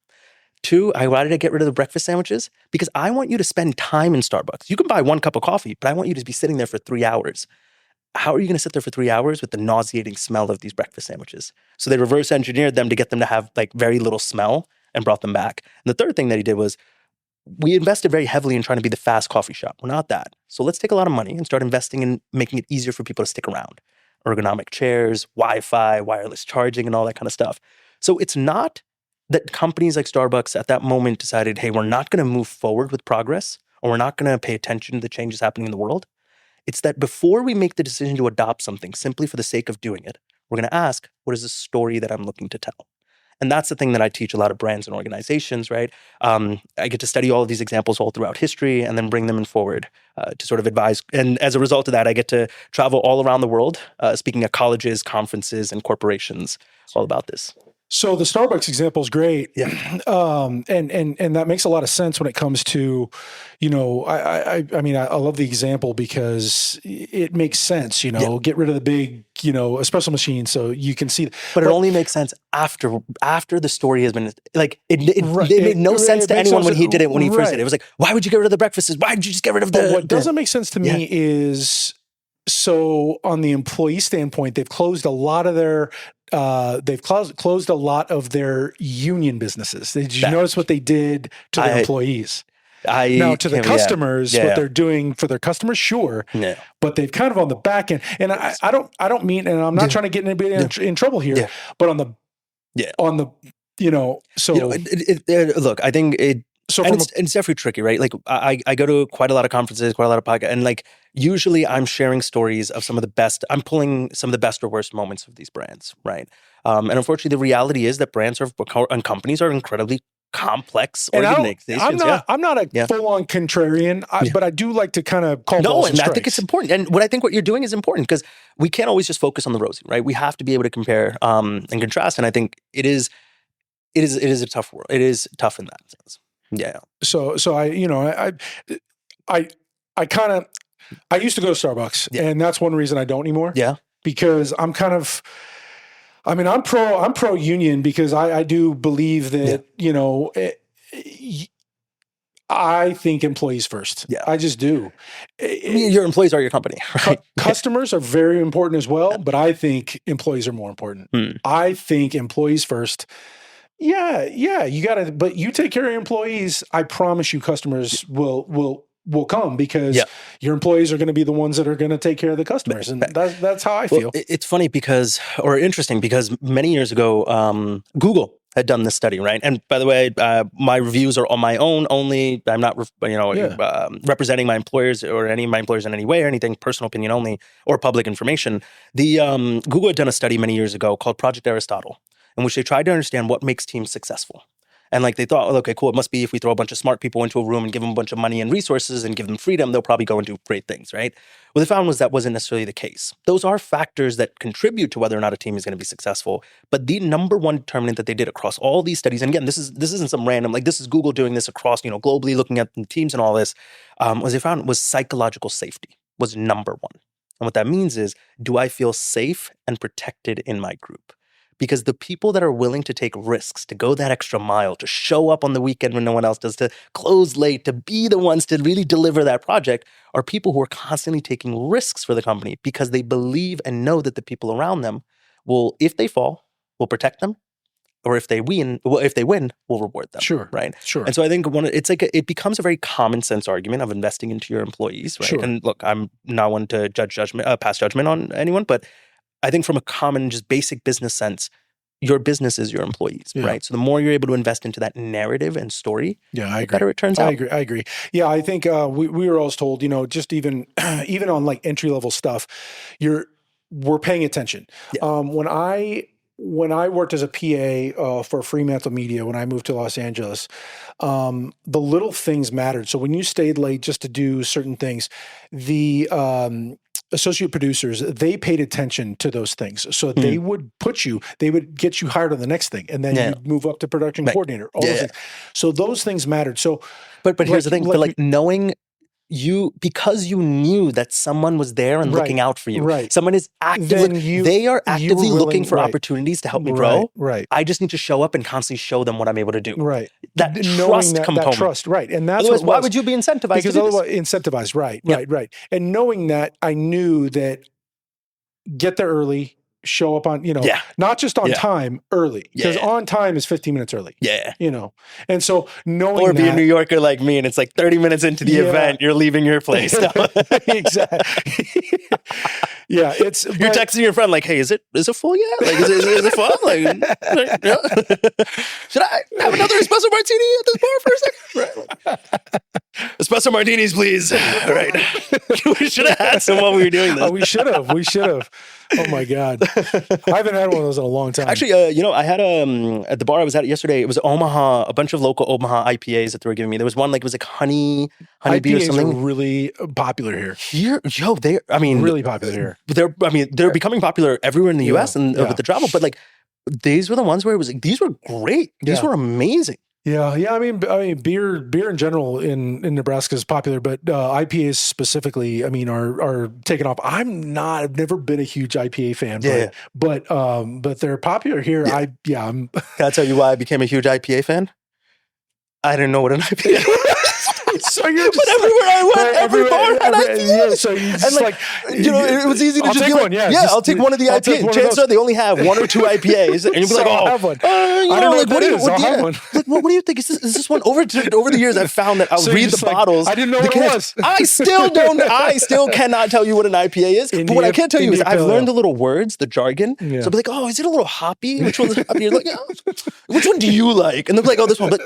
Two, why did I get rid of the breakfast sandwiches? Because I want you to spend time in Starbucks. You can buy one cup of coffee, but I want you to be sitting there for 3 hours. How are you going to sit there for 3 hours with the nauseating smell of these breakfast sandwiches? So they reverse engineered them to get them to have like very little smell and brought them back. And the third thing that he did was we invested very heavily in trying to be the fast coffee shop. We're not that. So let's take a lot of money and start investing in making it easier for people to stick around. Ergonomic chairs, Wi-Fi, wireless charging, and all that kind of stuff. So it's not that companies like Starbucks at that moment decided, hey, we're not going to move forward with progress, or we're not going to pay attention to the changes happening in the world. It's that before we make the decision to adopt something simply for the sake of doing it, we're going to ask, what is the story that I'm looking to tell? And that's the thing that I teach a lot of brands and organizations, right? I get to study all of these examples all throughout history and then bring them in forward to sort of advise. And as a result of that, I get to travel all around the world, speaking at colleges, conferences, and corporations all about this. So the Starbucks example is great. Yeah. And that makes a lot of sense when it comes to, I mean, I love the example because it makes sense, get rid of the big, espresso machine so you can see. But it only makes sense after the story has been, like, it made no sense to anyone when he did it, when he first did it. It was like, why would you get rid of the breakfasts? Why did you just get rid of But what doesn't make sense to me is, so on the employee standpoint, they've closed a lot of their closed a lot of their union businesses. Did you notice what they did to their employees? Now to the customers, what they're doing for their customers, sure. Yeah. But they've kind of on the back end, and I don't mean, and I'm not trying to get anybody in trouble here, but on the Look, I think it's definitely tricky, right? Like I go to quite a lot of conferences, quite a lot of podcasts, and like usually I'm sharing stories of some of the best. I'm pulling some of the best or worst moments of these brands, right? And unfortunately, the reality is that brands and companies are incredibly complex organizations. I'm not a full-on contrarian, but I do like to kind of call balls and strikes. I think it's important. And what you're doing is important because we can't always just focus on the rosy, right? We have to be able to compare and contrast. And I think it is a tough world. It is tough in that sense. Yeah. So I used to go to Starbucks, and that's one reason I don't anymore. Yeah. Because I'm pro union because I do believe that, I think employees first. Yeah. I just do. Your employees are your company, right? Customers are very important as well, but I think employees are more important. I think employees first. Yeah, you got to, but you take care of your employees. I promise you customers will come because your employees are going to be the ones that are going to take care of the customers. And that's how I feel. It's funny interesting because many years ago, Google had done this study, right? And by the way, my reviews are on my own only. I'm not, representing my employers or any of my employers in any way or anything, personal opinion only or public information. Google had done a study many years ago called Project Aristotle, in which they tried to understand what makes teams successful. And like they thought, okay, cool, it must be if we throw a bunch of smart people into a room and give them a bunch of money and resources and give them freedom, they'll probably go and do great things, right? What they found was that wasn't necessarily the case. Those are factors that contribute to whether or not a team is going to be successful. But the number one determinant that they did across all these studies, and again, this isn't some random, like this is Google doing this across, globally looking at the teams and all this, what they found was psychological safety was number one. And what that means is, do I feel safe and protected in my group? Because the people that are willing to take risks, to go that extra mile, to show up on the weekend when no one else does, to close late, to be the ones to really deliver that project are people who are constantly taking risks for the company because they believe and know that the people around them will, if they fall, will protect them, or if they win, will reward them. Sure. Right. Sure. And so I think it becomes a very common sense argument of investing into your employees. Right. Sure. And look, I'm not one to pass judgment on anyone, but I think from a common, just basic business sense, your business is your employees, right? So the more you're able to invest into that narrative and story, the better it turns out. I agree. Yeah, I think we were always told, just even on like entry level stuff, we're paying attention. Yeah. When I worked as a PA for Fremantle Media, when I moved to Los Angeles, the little things mattered. So when you stayed late just to do certain things, the associate producers, they paid attention to those things. So they would they would get you hired on the next thing. And then you'd move up to production coordinator, all those things. So those things mattered. So, but here's the thing, but knowing because you knew that someone was there and looking out for you. Right. Someone is actively, they are actively looking for opportunities to help me grow. Right. I just need to show up and constantly show them what I'm able to do. Right. That trust component. That trust, right. And that's otherwise, why would you be incentivized because to do otherwise, incentivized, right. And knowing that, I knew that get there early, show up on, not just on time, early. Because on time is 15 minits early. Yeah. And so knowing or be a New Yorker like me and it's like 30 minutes into the event, you're leaving your place. Exactly. Yeah. You're texting your friend like, hey, is it full yet? Like, is it full? Like, should I have another espresso martini at this bar for a second? Right. Espresso martinis, please. All right. We should have had some while we were doing this. We should have. Oh my God. I haven't had one of those in a long time. Actually, I had at the bar I was at yesterday, it was Omaha, a bunch of local Omaha IPAs that they were giving me. There was one like, it was like honeybee or something. IPAs are really popular here. Really popular here. They're becoming popular everywhere in the US and with the travel, but like, these were the ones where it was like, these were great. These were amazing. Yeah. I mean, beer in general in Nebraska is popular, but IPAs specifically, are taking off. I've never been a huge IPA fan, but they're popular here. Yeah. Can I tell you why I became a huge IPA fan? I didn't know what an IPA was. So you're just everywhere I went, every bar had IPAs. Yeah, so you just it was easy to just be like, I'll take one of the IPAs. Chances are they only have one or two IPAs, and you'll be like, I'll have one. I don't know, like, what do you think? Is this one over the years I've found that I'll read the bottles. I didn't know what it was. I still cannot tell you what an IPA is. But what I can tell you is I've learned the little words, the jargon. So I'll be like, oh, is it a little hoppy? Which one's hoppy? You're like, Which one do you like? And they're like, oh, this one. But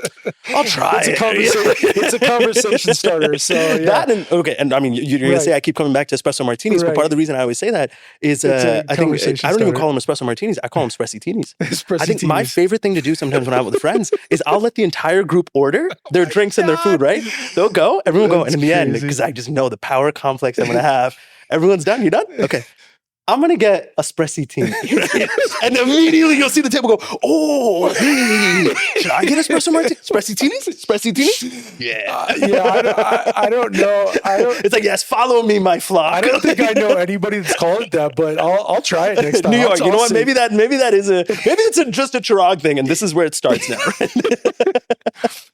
I'll try. It's a conversation starter. So yeah. That and I mean, you're going to say I keep coming back to espresso martinis, but part of the reason I always say that is I don't even call them espresso martinis. I call them espressitis. I think my favorite thing to do sometimes when I'm out with friends is I'll let the entire group order their drinks and their food, right? They'll go, everyone will go. And in the end, because I just know the power complex I'm going to have, everyone's done. You done? Okay. I'm going to get espressitini. And immediately you'll see the table go, oh, hey, should I get espresso martini? Espressitini? Yeah. I don't know. It's like, yes, follow me, my flock. I don't think I know anybody that's called it that, but I'll try it next time. New York, you know what? Maybe it's just a Chirag thing, and this is where it starts now.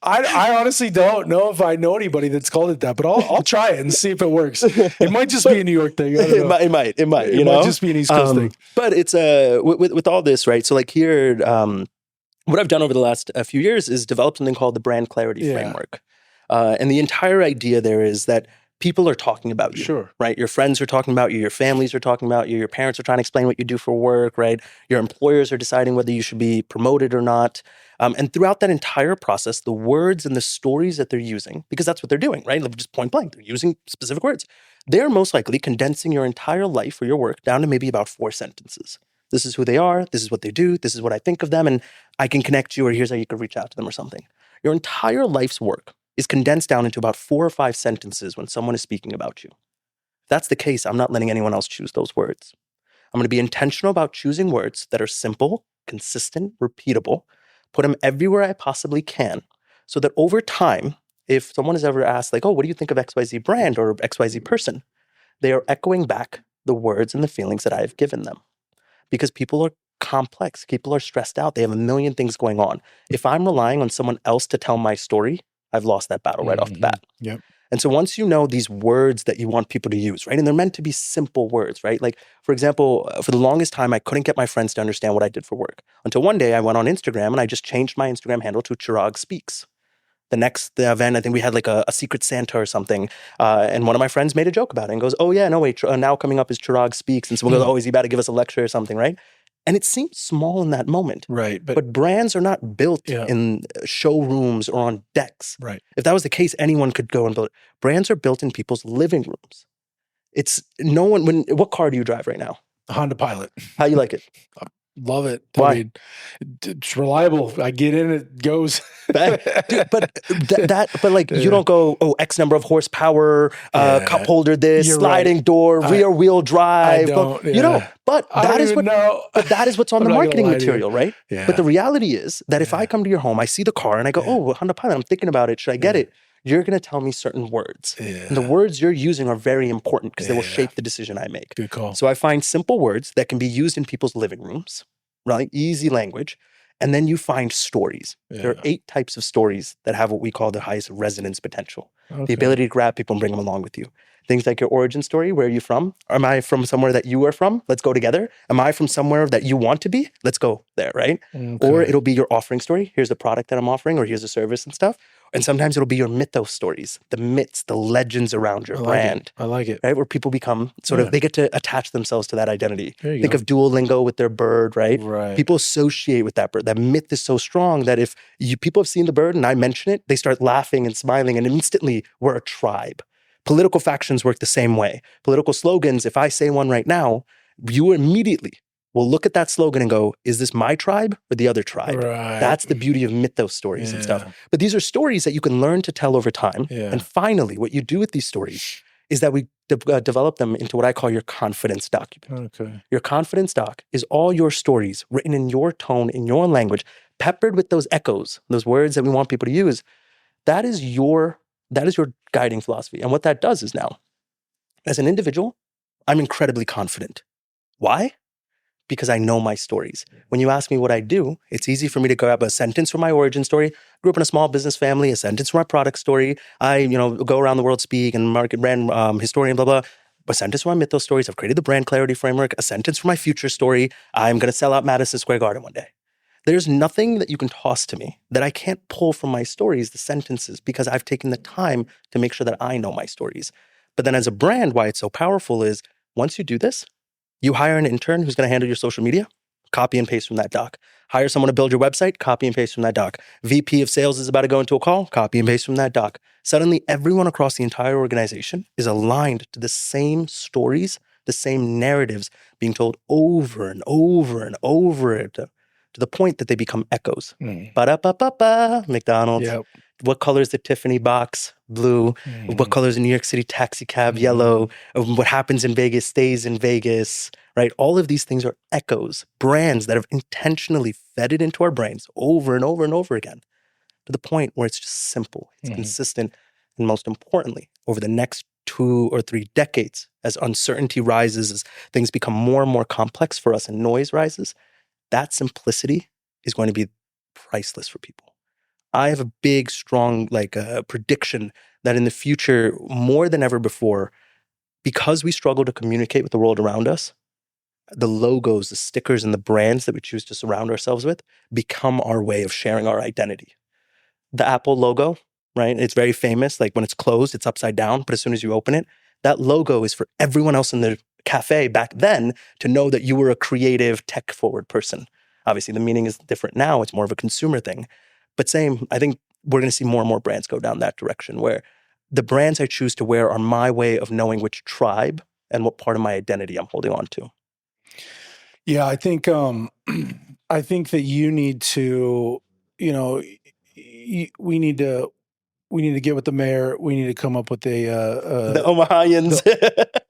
I honestly don't know if I know anybody that's called it that, but I'll try it and see if it works. It might just be a New York thing. I don't know. It might. You know, just be an East Coast thing. But it's with all this, right? So like here, what I've done over the last few years is develop something called the brand clarity framework. And the entire idea there is that people are talking about you, sure, right? Your friends are talking about you, your families are talking about you, your parents are trying to explain what you do for work, right? Your employers are deciding whether you should be promoted or not. And throughout that entire process, the words and the stories that they're using, because that's what they're doing, right? Like just point blank, they're using specific words. They're most likely condensing your entire life or your work down to maybe about 4 sentences. This is who they are. This is what they do. This is what I think of them. And I can connect you, or here's how you could reach out to them or something. Your entire life's work is condensed down into about 4 or 5 sentences when someone is speaking about you. If that's the case, I'm not letting anyone else choose those words. I'm going to be intentional about choosing words that are simple, consistent, repeatable, put them everywhere I possibly can, so that over time, if someone is ever asked, like, oh, what do you think of XYZ brand or XYZ person? They are echoing back the words and the feelings that I've given them. Because people are complex. People are stressed out. They have a million things going on. If I'm relying on someone else to tell my story, I've lost that battle right off the bat. Yep. And so once you know these words that you want people to use, right? And they're meant to be simple words, right? Like, for example, for the longest time, I couldn't get my friends to understand what I did for work. Until one day I went on Instagram and I just changed my Instagram handle to Chirag Speaks. The event, I think we had like a Secret Santa or something. And one of my friends made a joke about it and goes, oh yeah, no wait, now coming up is Chirag Speaks. And someone goes, oh, is he about to give us a lecture or something, right? And it seems small in that moment. Right. But brands are not built in showrooms or on decks. Right. If that was the case, anyone could go and build it. Brands are built in people's living rooms. It's no one, what car do you drive right now? Honda Pilot. How you like it? Love it. Why? I mean, it's reliable. I get in, it goes. Dude, but you don't go, oh, X number of horsepower, cup holder, this, sliding door, rear wheel drive. You know, but that is what's on the marketing material, right? Yeah. But the reality is that if I come to your home, I see the car and I go, oh, Honda Pilot, I'm thinking about it. Should I get it? You're going to tell me certain words. Yeah. And the words you're using are very important because they will shape the decision I make. Good call. So I find simple words that can be used in people's living rooms, right? Easy language. And then you find stories. Yeah. There are 8 types of stories that have what we call the highest resonance potential. Okay. The ability to grab people and bring them along with you. Things like your origin story. Where are you from? Am I from somewhere that you are from? Let's go together. Am I from somewhere that you want to be? Let's go there, right? Okay. Or it'll be your offering story. Here's the product that I'm offering, or here's a service and stuff. And sometimes it'll be your mythos stories, the myths, the legends around your brand. I like it. Right? Where people become they get to attach themselves to that identity. Think go. of Duolingo with their bird, right? Right. People associate with that bird. That myth is so strong that if people have seen the bird and I mention it, they start laughing and smiling and instantly we're a tribe. Political factions work the same way. Political slogans, if I say one right now, you immediately will look at that slogan and go, is this my tribe or the other tribe? Right. That's the beauty of mythos stories and stuff. But these are stories that you can learn to tell over time. Yeah. And finally, what you do with these stories is that we develop them into what I call your confidence document. Okay. Your confidence doc is all your stories written in your tone, in your language, peppered with those echoes, those words that we want people to use. That is your guiding philosophy. And what that does is now, as an individual, I'm incredibly confident. Why? Because I know my stories. When you ask me what I do, it's easy for me to grab a sentence from my origin story. Grew up in a small business family, a sentence from my product story. I, go around the world, speak and market brand historian, blah, blah. A sentence from my mythos stories. I've created the brand clarity framework. A sentence from my future story. I'm going to sell out Madison Square Garden one day. There's nothing that you can toss to me that I can't pull from my stories, the sentences, because I've taken the time to make sure that I know my stories. But then as a brand, why it's so powerful is once you do this, you hire an intern who's going to handle your social media, copy and paste from that doc. Hire someone to build your website, copy and paste from that doc. VP of sales is about to go into a call, copy and paste from that doc. Suddenly, everyone across the entire organization is aligned to the same stories, the same narratives being told over and over and over to the point that they become echoes. Ba-da-ba-ba-ba, McDonald's. Yep. What color is the Tiffany box? Blue. What color is the New York City taxi cab? Yellow. What happens in Vegas stays in Vegas, right? All of these things are echoes, brands that have intentionally fed it into our brains over and over and over again to the point where it's just simple, it's consistent, and most importantly, over the next 2 or 3 decades, as uncertainty rises, as things become more and more complex for us and noise rises, that simplicity is going to be priceless for people. I have a big, strong prediction that in the future, more than ever before, because we struggle to communicate with the world around us, the logos, the stickers, and the brands that we choose to surround ourselves with become our way of sharing our identity. The Apple logo, right? It's very famous. Like when it's closed, it's upside down, but as soon as you open it, that logo is for everyone else in the cafe back then to know that you were a creative, tech-forward person. Obviously, the meaning is different now. It's more of a consumer thing. But same, I think we're going to see more and more brands go down that direction where the brands I choose to wear are my way of knowing which tribe and what part of my identity I'm holding on to. Yeah, I think that you need to, we need to get with the mayor. We need to come up with the Omahans.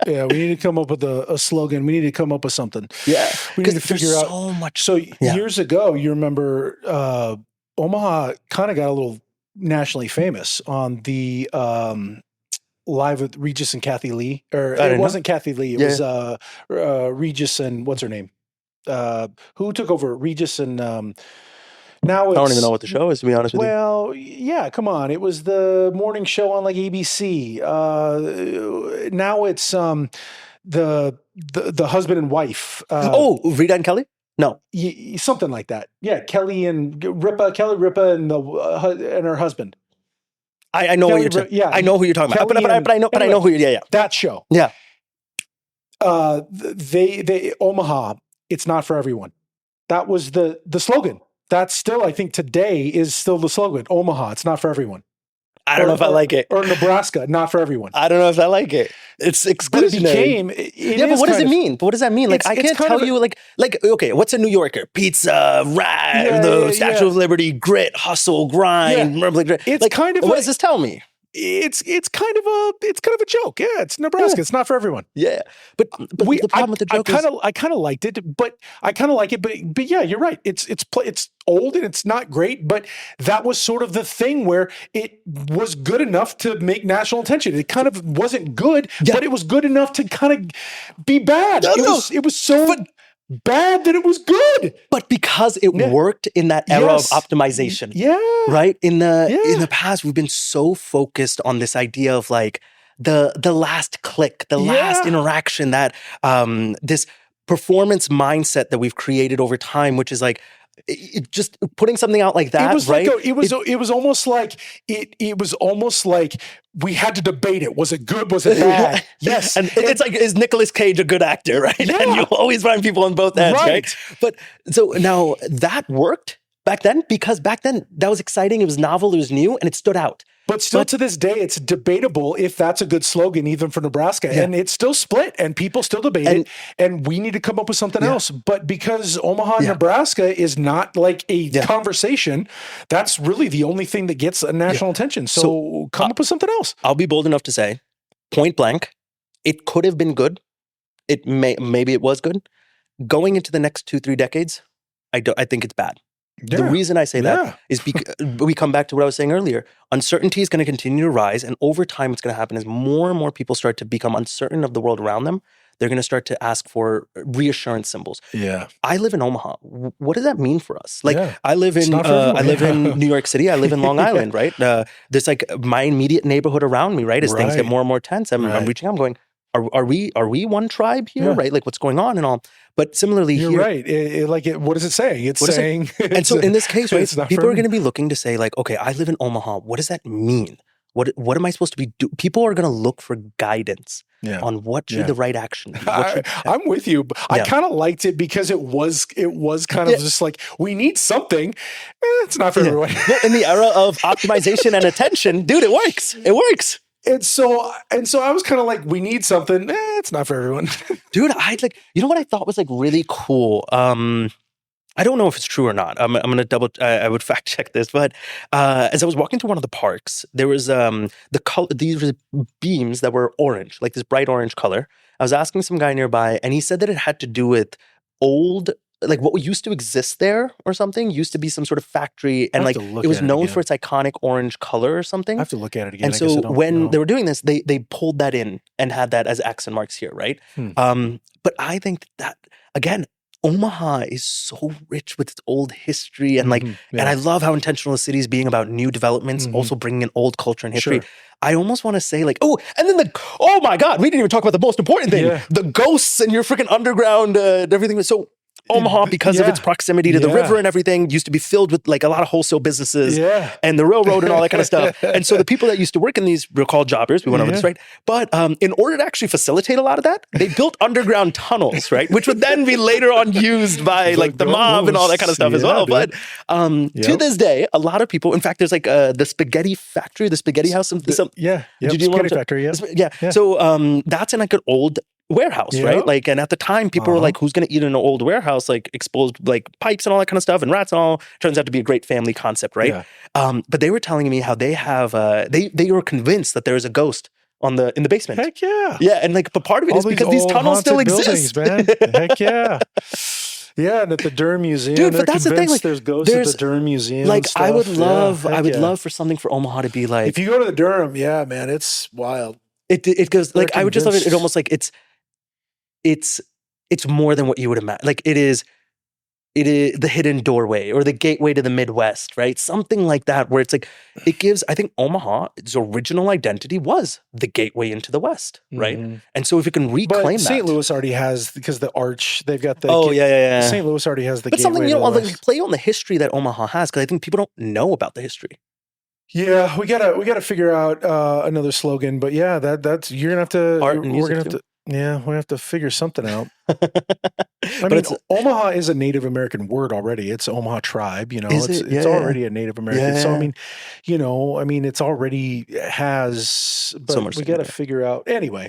Yeah, we need to come up with a slogan. We need to come up with something. Yeah, we need to figure out so much. So years ago, you remember Omaha kind of got a little nationally famous on the Live with Regis and Kathy Lee, or it wasn't Kathy Lee. It was Regis and what's her name? Who took over? Regis and now it's, I don't even know what the show is, to be honest with you. Well, yeah, come on. It was the morning show on like ABC. Now it's the husband and wife. Rita and Kelly? No. Something like that. Yeah, Kelly Ripa and her husband. I know what you're talking about. Yeah, I know who you're talking about. But I know who you're, that show. Yeah. They Omaha, it's not for everyone. That was the slogan. That's still, I think today is still the slogan. Omaha, it's not for everyone. I don't know if I like it. Or Nebraska, not for everyone. I don't know if I like it. It's exclusionary. But what does it mean? But what does that mean? Like, I can't tell you, okay, what's a New Yorker? Pizza, the Statue of Liberty, grit, hustle, grind. It's kind of what does this tell me? It's kind of a joke. Yeah, it's Nebraska. Yeah. It's not for everyone. Yeah, but the problem with the joke I kind of liked it, but I kind of like it. But yeah, you're right. It's old and it's not great, but that was sort of the thing where it was good enough to make national attention. It kind of wasn't good, but it was good enough to kind of be bad. It was so bad that it was good. But because it worked in that era of optimization. Yeah. Right? In the past, we've been so focused on this idea of like the last click, the last interaction, that this performance mindset that we've created over time, which is like just putting something out like that, right? It was almost like we had to debate it. Was it good? Was it bad? Yes. And it's like, is Nicolas Cage a good actor, right? Yeah. And you always find people on both ends, right? But so now that worked back then, because back then that was exciting. It was novel. It was new, and it stood out. But still to this day, it's debatable if that's a good slogan, even for Nebraska. Yeah. And it's still split, and people still debate it. And we need to come up with something else. But because Omaha, Nebraska is not like a conversation, that's really the only thing that gets national attention. So come up with something else. I'll be bold enough to say, point blank, it could have been good. Maybe it was good. Going into the next 2-3 decades, I think it's bad. The reason I say that is because we come back to what I was saying earlier. Uncertainty is going to continue to rise, and over time what's going to happen is more and more people start to become uncertain of the world around them. They're going to start to ask for reassurance symbols. Yeah. I live in Omaha. What does that mean for us? Like I live in New York City. I live in Long Island, right? There's like my immediate neighborhood around me, right? As things get more and more tense, I'm reaching out, I'm going, are we one tribe here, right? Like what's going on and all. But similarly, you're right. What is it saying? It's saying, and so in this case, right, people are going to be looking to say, like, okay, I live in Omaha. What does that mean? What am I supposed to be doing? People are going to look for guidance. on what should the right action be. I'm with you. I kind of liked it because it was kind of just like, we need something. It's not for everyone. Well, in the era of optimization and attention, dude, it works. It works. And so I was kind of like, we need something. It's not for everyone. Dude, you know what I thought was like really cool? I don't know if it's true or not. I'm going to I would fact check this, but as I was walking to one of the parks, there was these were beams that were orange, like this bright orange color. I was asking some guy nearby, and he said that it had to do with old, like what used to exist there or something, used to be some sort of factory, and like it was known for its iconic orange color or something. I have to look at it again. And so when they were doing this, they pulled that in and had that as accent marks here, right? But I think that, again, Omaha is so rich with its old history and like, and I love how intentional the city is being about new developments, also bringing in old culture and history. Sure. I almost want to say like, and then oh my God, we didn't even talk about the most important thing, the ghosts and your freaking underground, everything. So Omaha, because of its proximity to the river and everything, used to be filled with like a lot of wholesale businesses and the railroad and all that kind of stuff. And so the people that used to work in these were called jobbers. We went over this, right? But in order to actually facilitate a lot of that, they built underground tunnels, right? Which would then be later on used by like the mob and all that kind of stuff as well. Dude. But to this day, a lot of people, in fact, there's like the spaghetti factory, the spaghetti house. Did you spaghetti factory, So that's in like an old warehouse, right? Like, and at the time, people were like, who's going to eat in an old warehouse, like exposed like pipes and all that kind of stuff and rats and all. Turns out to be a great family concept, right? But they were telling me how they have, they were convinced that there is a ghost in the basement. Heck yeah. Yeah, and like, but part of it is because these tunnels still exist. Man. Heck yeah. Yeah, and at the Durham Museum, dude, but that's the thing. Like, there's ghosts at the Durham Museum. Like, I would love for something for Omaha to be like. If you go to the Durham, man, it's wild. It goes like, I would just love it. It almost like it's more than what you would imagine. Like it is the hidden doorway or the gateway to the Midwest, right? Something like that, where it's like, it gives, I think Omaha, its original identity was the gateway into the West, right? And so if you can reclaim that. St. Louis already has, because the arch, they've got the. St. Louis already has the gateway. But something, like play on the history that Omaha has, because I think people don't know about the history. Yeah, we gotta figure out another slogan, but that's you're gonna have to. Art and music too. Yeah, we have to figure something out. I mean, Omaha is a Native American word already. It's Omaha tribe, it's already a Native American. So, I mean, it's already has, but so we got to figure out anyway.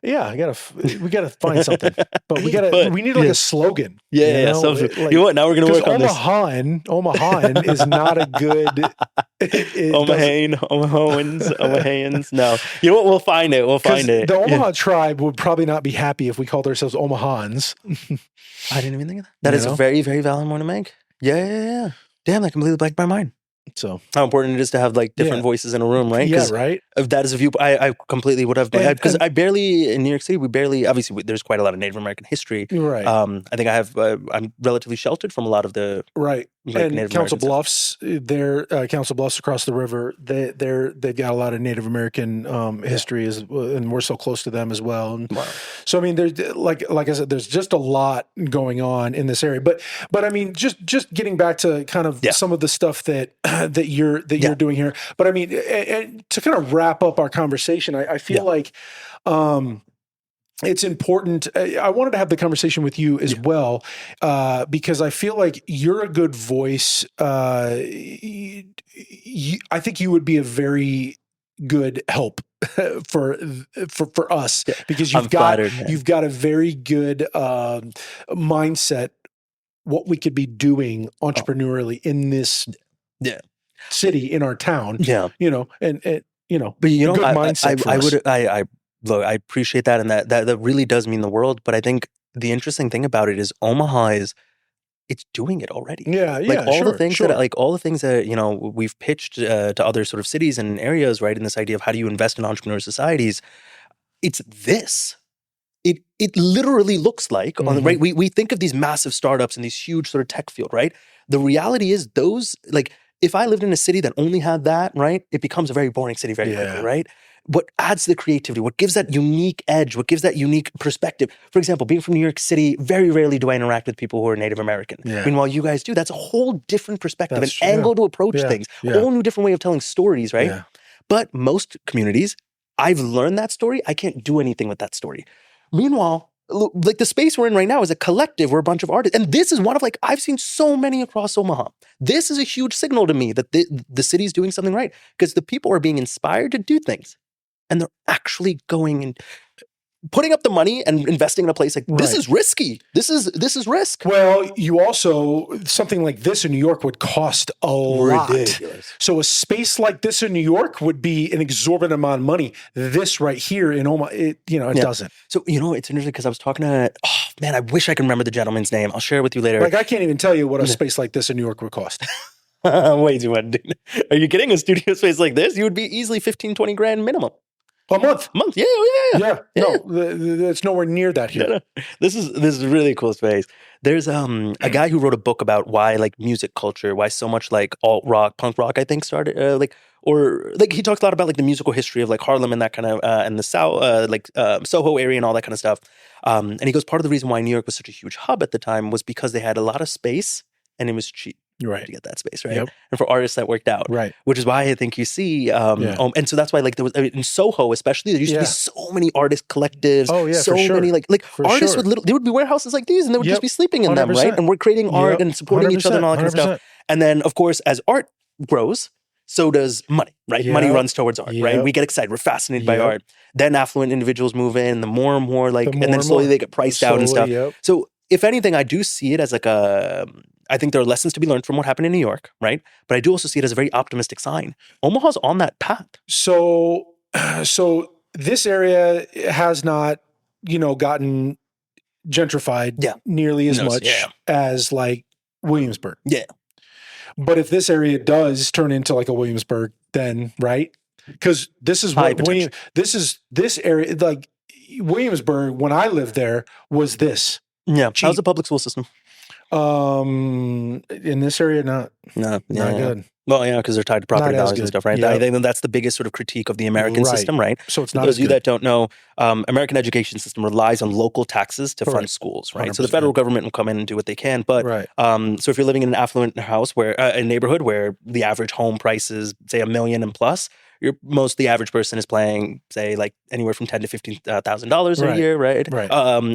Yeah, we gotta find something, but we need like a slogan. Like, you know what? Now we're gonna work on this. Omahan is not a good. Omahans. No, you know what? We'll find it. The Omaha tribe would probably not be happy if we called ourselves Omahans. I didn't even think of that. That is a very, very valid point to make. Yeah. Damn, that completely blanked my mind. So how important it is to have like different voices in a room, right? Yeah, right. If that is a view, I completely would have, because I barely, in New York City, obviously there's quite a lot of Native American history. Right. I think I'm relatively sheltered from a lot of the Like and Native Council Bluffs, Council Bluffs across the river, they've got a lot of Native American history, and we're so close to them as well. And so I mean, there's like I said, there's just a lot going on in this area. But I mean, just getting back to kind of some of the stuff that you're doing here. But I mean, and to kind of wrap up our conversation, I feel like. It's important. I wanted to have the conversation with you as well, because I feel like you're a good voice. I think you would be a very good help for us, because you've got a very good mindset. What we could be doing entrepreneurially in this city, in our town, and but good mindset. Look, I appreciate that, and that really does mean the world. But I think the interesting thing about it is Omaha it's doing it already. All the things that we've pitched to other sort of cities and areas, right? In this idea of how do you invest in entrepreneur societies, it's this. It literally looks like right. We think of these massive startups and these huge sort of tech field, right? The reality is those, like, if I lived in a city that only had that, right, it becomes a very boring city very quickly, right? What adds to the creativity, what gives that unique edge, what gives that unique perspective. For example, being from New York City, very rarely do I interact with people who are Native American. Meanwhile, you guys do. That's a whole different perspective, angle to approach things, a whole new different way of telling stories, right? But most communities, I've learned that story. I can't do anything with that story. Meanwhile, like the space we're in right now is a collective. We're a bunch of artists. And this is one of like, I've seen so many across Omaha. This is a huge signal to me that the city's doing something right, because the people are being inspired to do things. And they're actually going and putting up the money and investing in a place like this is risky. This is risk. Well, you also, something like this in New York would cost a lot. Ridiculous. So a space like this in New York would be an exorbitant amount of money. This right here in Omaha, it doesn't. So, it's interesting because I was talking to, I wish I can remember the gentleman's name. I'll share it with you later. Like, I can't even tell you what a space like this in New York would cost. Way too much, dude. Are you kidding? A studio space like this, you would be easily 15, 20 grand minimum. A month. Yeah. Yeah. No, it's nowhere near that here. No. This is a really cool space. There's a guy who wrote a book about why like music culture, why so much like alt rock, punk rock, I think started he talks a lot about like the musical history of like Harlem and that kind of and the South Soho area and all that kind of stuff. And he goes, part of the reason why New York was such a huge hub at the time was because they had a lot of space and it was cheap. Right. To get that space, right? Yep. And for artists that worked out. Right. Which is why I think you see, and so that's why like there was, in Soho especially, there used to be so many artist collectives. Oh, yeah, so many like artists would there would be warehouses like these and they would just be sleeping in them, right? And we're creating art and supporting each other and all that kind of stuff. And then of course, as art grows, so does money, right? Money runs towards art, right? We get excited. We're fascinated by art. Then affluent individuals move in, the more and more and then slowly they get priced out and stuff. Yep. So if anything, I do see it as like I think there are lessons to be learned from what happened in New York, right? But I do also see it as a very optimistic sign. Omaha's on that path. So this area has not, gotten gentrified nearly as much as like Williamsburg. Yeah. But if this area does turn into like a Williamsburg, then right? Because this is what this area, like Williamsburg, when I lived there, was this. Yeah. Cheap. How's the public school system? In this area, not good. Well, yeah, because they're tied to property values and stuff, right? Yep. I think that's the biggest sort of critique of the American system, right? So it's not for those of you that don't know, American education system relies on local taxes to fund schools, right? 100%. So the federal government will come in and do what they can, but so if you're living in an affluent house where a neighborhood where the average home price is say $1 million and plus, the average person is paying say like anywhere from $10,000 to $15,000 a year, right?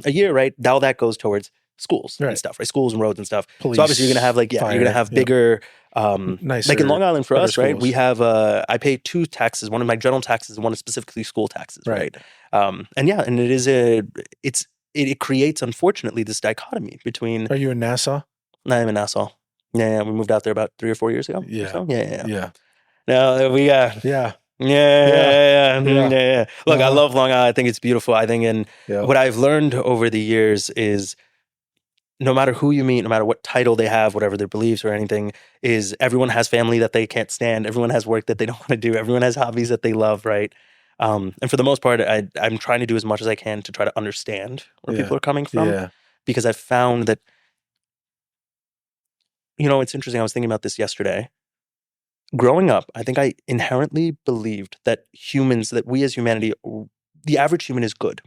A year, right? Now that goes towards schools and stuff, right? Schools and roads and stuff. Police, so obviously you're gonna have you're gonna have bigger, nicer, like in Long Island for us, schools. Right? We have I pay two taxes. One of my general taxes, and one is specifically school taxes, right? And it is it creates unfortunately this dichotomy between. Are you in Nassau? No, I'm in Nassau. Yeah, we moved out there about 3 or 4 years ago. Yeah, so, yeah. No, we got yeah. Look, I love Long Island. I think it's beautiful. I think, and what I've learned over the years is, no matter who you meet, no matter what title they have, whatever their beliefs or anything, is everyone has family that they can't stand. Everyone has work that they don't want to do. Everyone has hobbies that they love, right? And for the most part, I'm trying to do as much as I can to try to understand where people are coming from, because I've found that, it's interesting. I was thinking about this yesterday. Growing up, I think I inherently believed that we as humanity, the average human is good.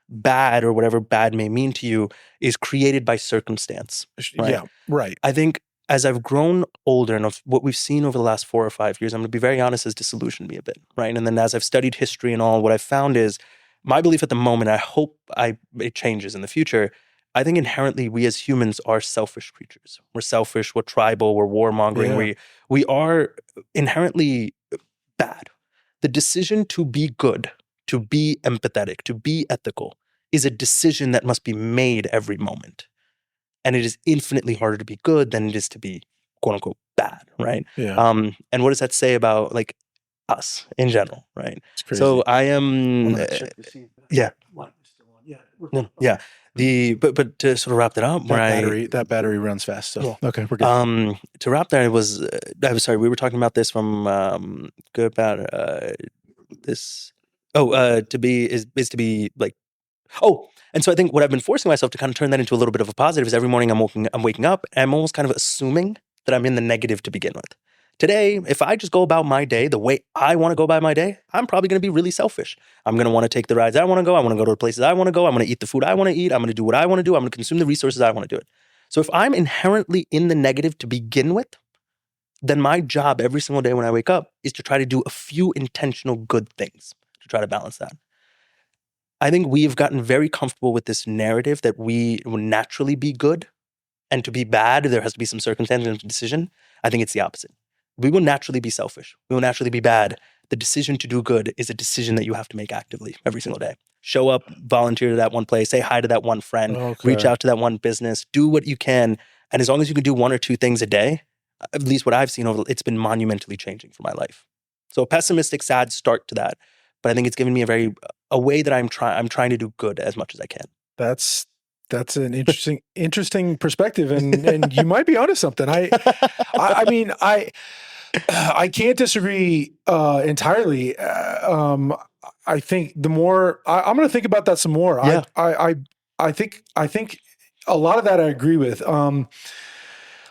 Bad, or whatever bad may mean to you, is created by circumstance. Right? Yeah, right. I think as I've grown older and of what we've seen over the last 4 or 5 years, I'm going to be very honest, has disillusioned me a bit, right? And then as I've studied history and all, what I've found is my belief at the moment, I hope it changes in the future. I think inherently we as humans are selfish creatures. We're selfish, we're tribal, we're warmongering. We are inherently bad. The decision to be good, to be empathetic, to be ethical, is a decision that must be made every moment. And it is infinitely harder to be good than it is to be, quote unquote, bad, right? Yeah. And what does that say about like us in general, right? It's crazy. So I am, yeah. But to sort of wrap that up, that battery runs fast. So okay, we're good. To wrap that, I was sorry, we were talking about this from good about this. To be is to be like, and so I think what I've been forcing myself to kind of turn that into a little bit of a positive is every morning I'm waking up and I'm almost kind of assuming that I'm in the negative to begin with. Today, if I just go about my day the way I want to go about my day, I'm probably going to be really selfish. I'm going to want to take the rides I want to go. I want to go to the places I want to go. I'm going to eat the food I want to eat. I'm going to do what I want to do. I'm going to consume the resources I want to do it. So if I'm inherently in the negative to begin with, then my job every single day when I wake up is to try to do a few intentional good things. to try to balance that. I think we've gotten very comfortable with this narrative that we will naturally be good, and to be bad, there has to be some circumstance and decision. I think it's the opposite. We will naturally be selfish. We will naturally be bad. The decision to do good is a decision that you have to make actively every single day. Show up, volunteer to that one place, say hi to that one friend, reach out to that one business, do what you can. And as long as you can do one or two things a day, at least what I've seen it's been monumentally changing for my life. So a pessimistic, sad start to that. But I think it's given me a way that I'm trying to do good as much as I can. That's an interesting perspective, and you might be onto something. I mean, I can't disagree entirely. I think the more I'm going to think about that some more. Yeah. I think a lot of that I agree with.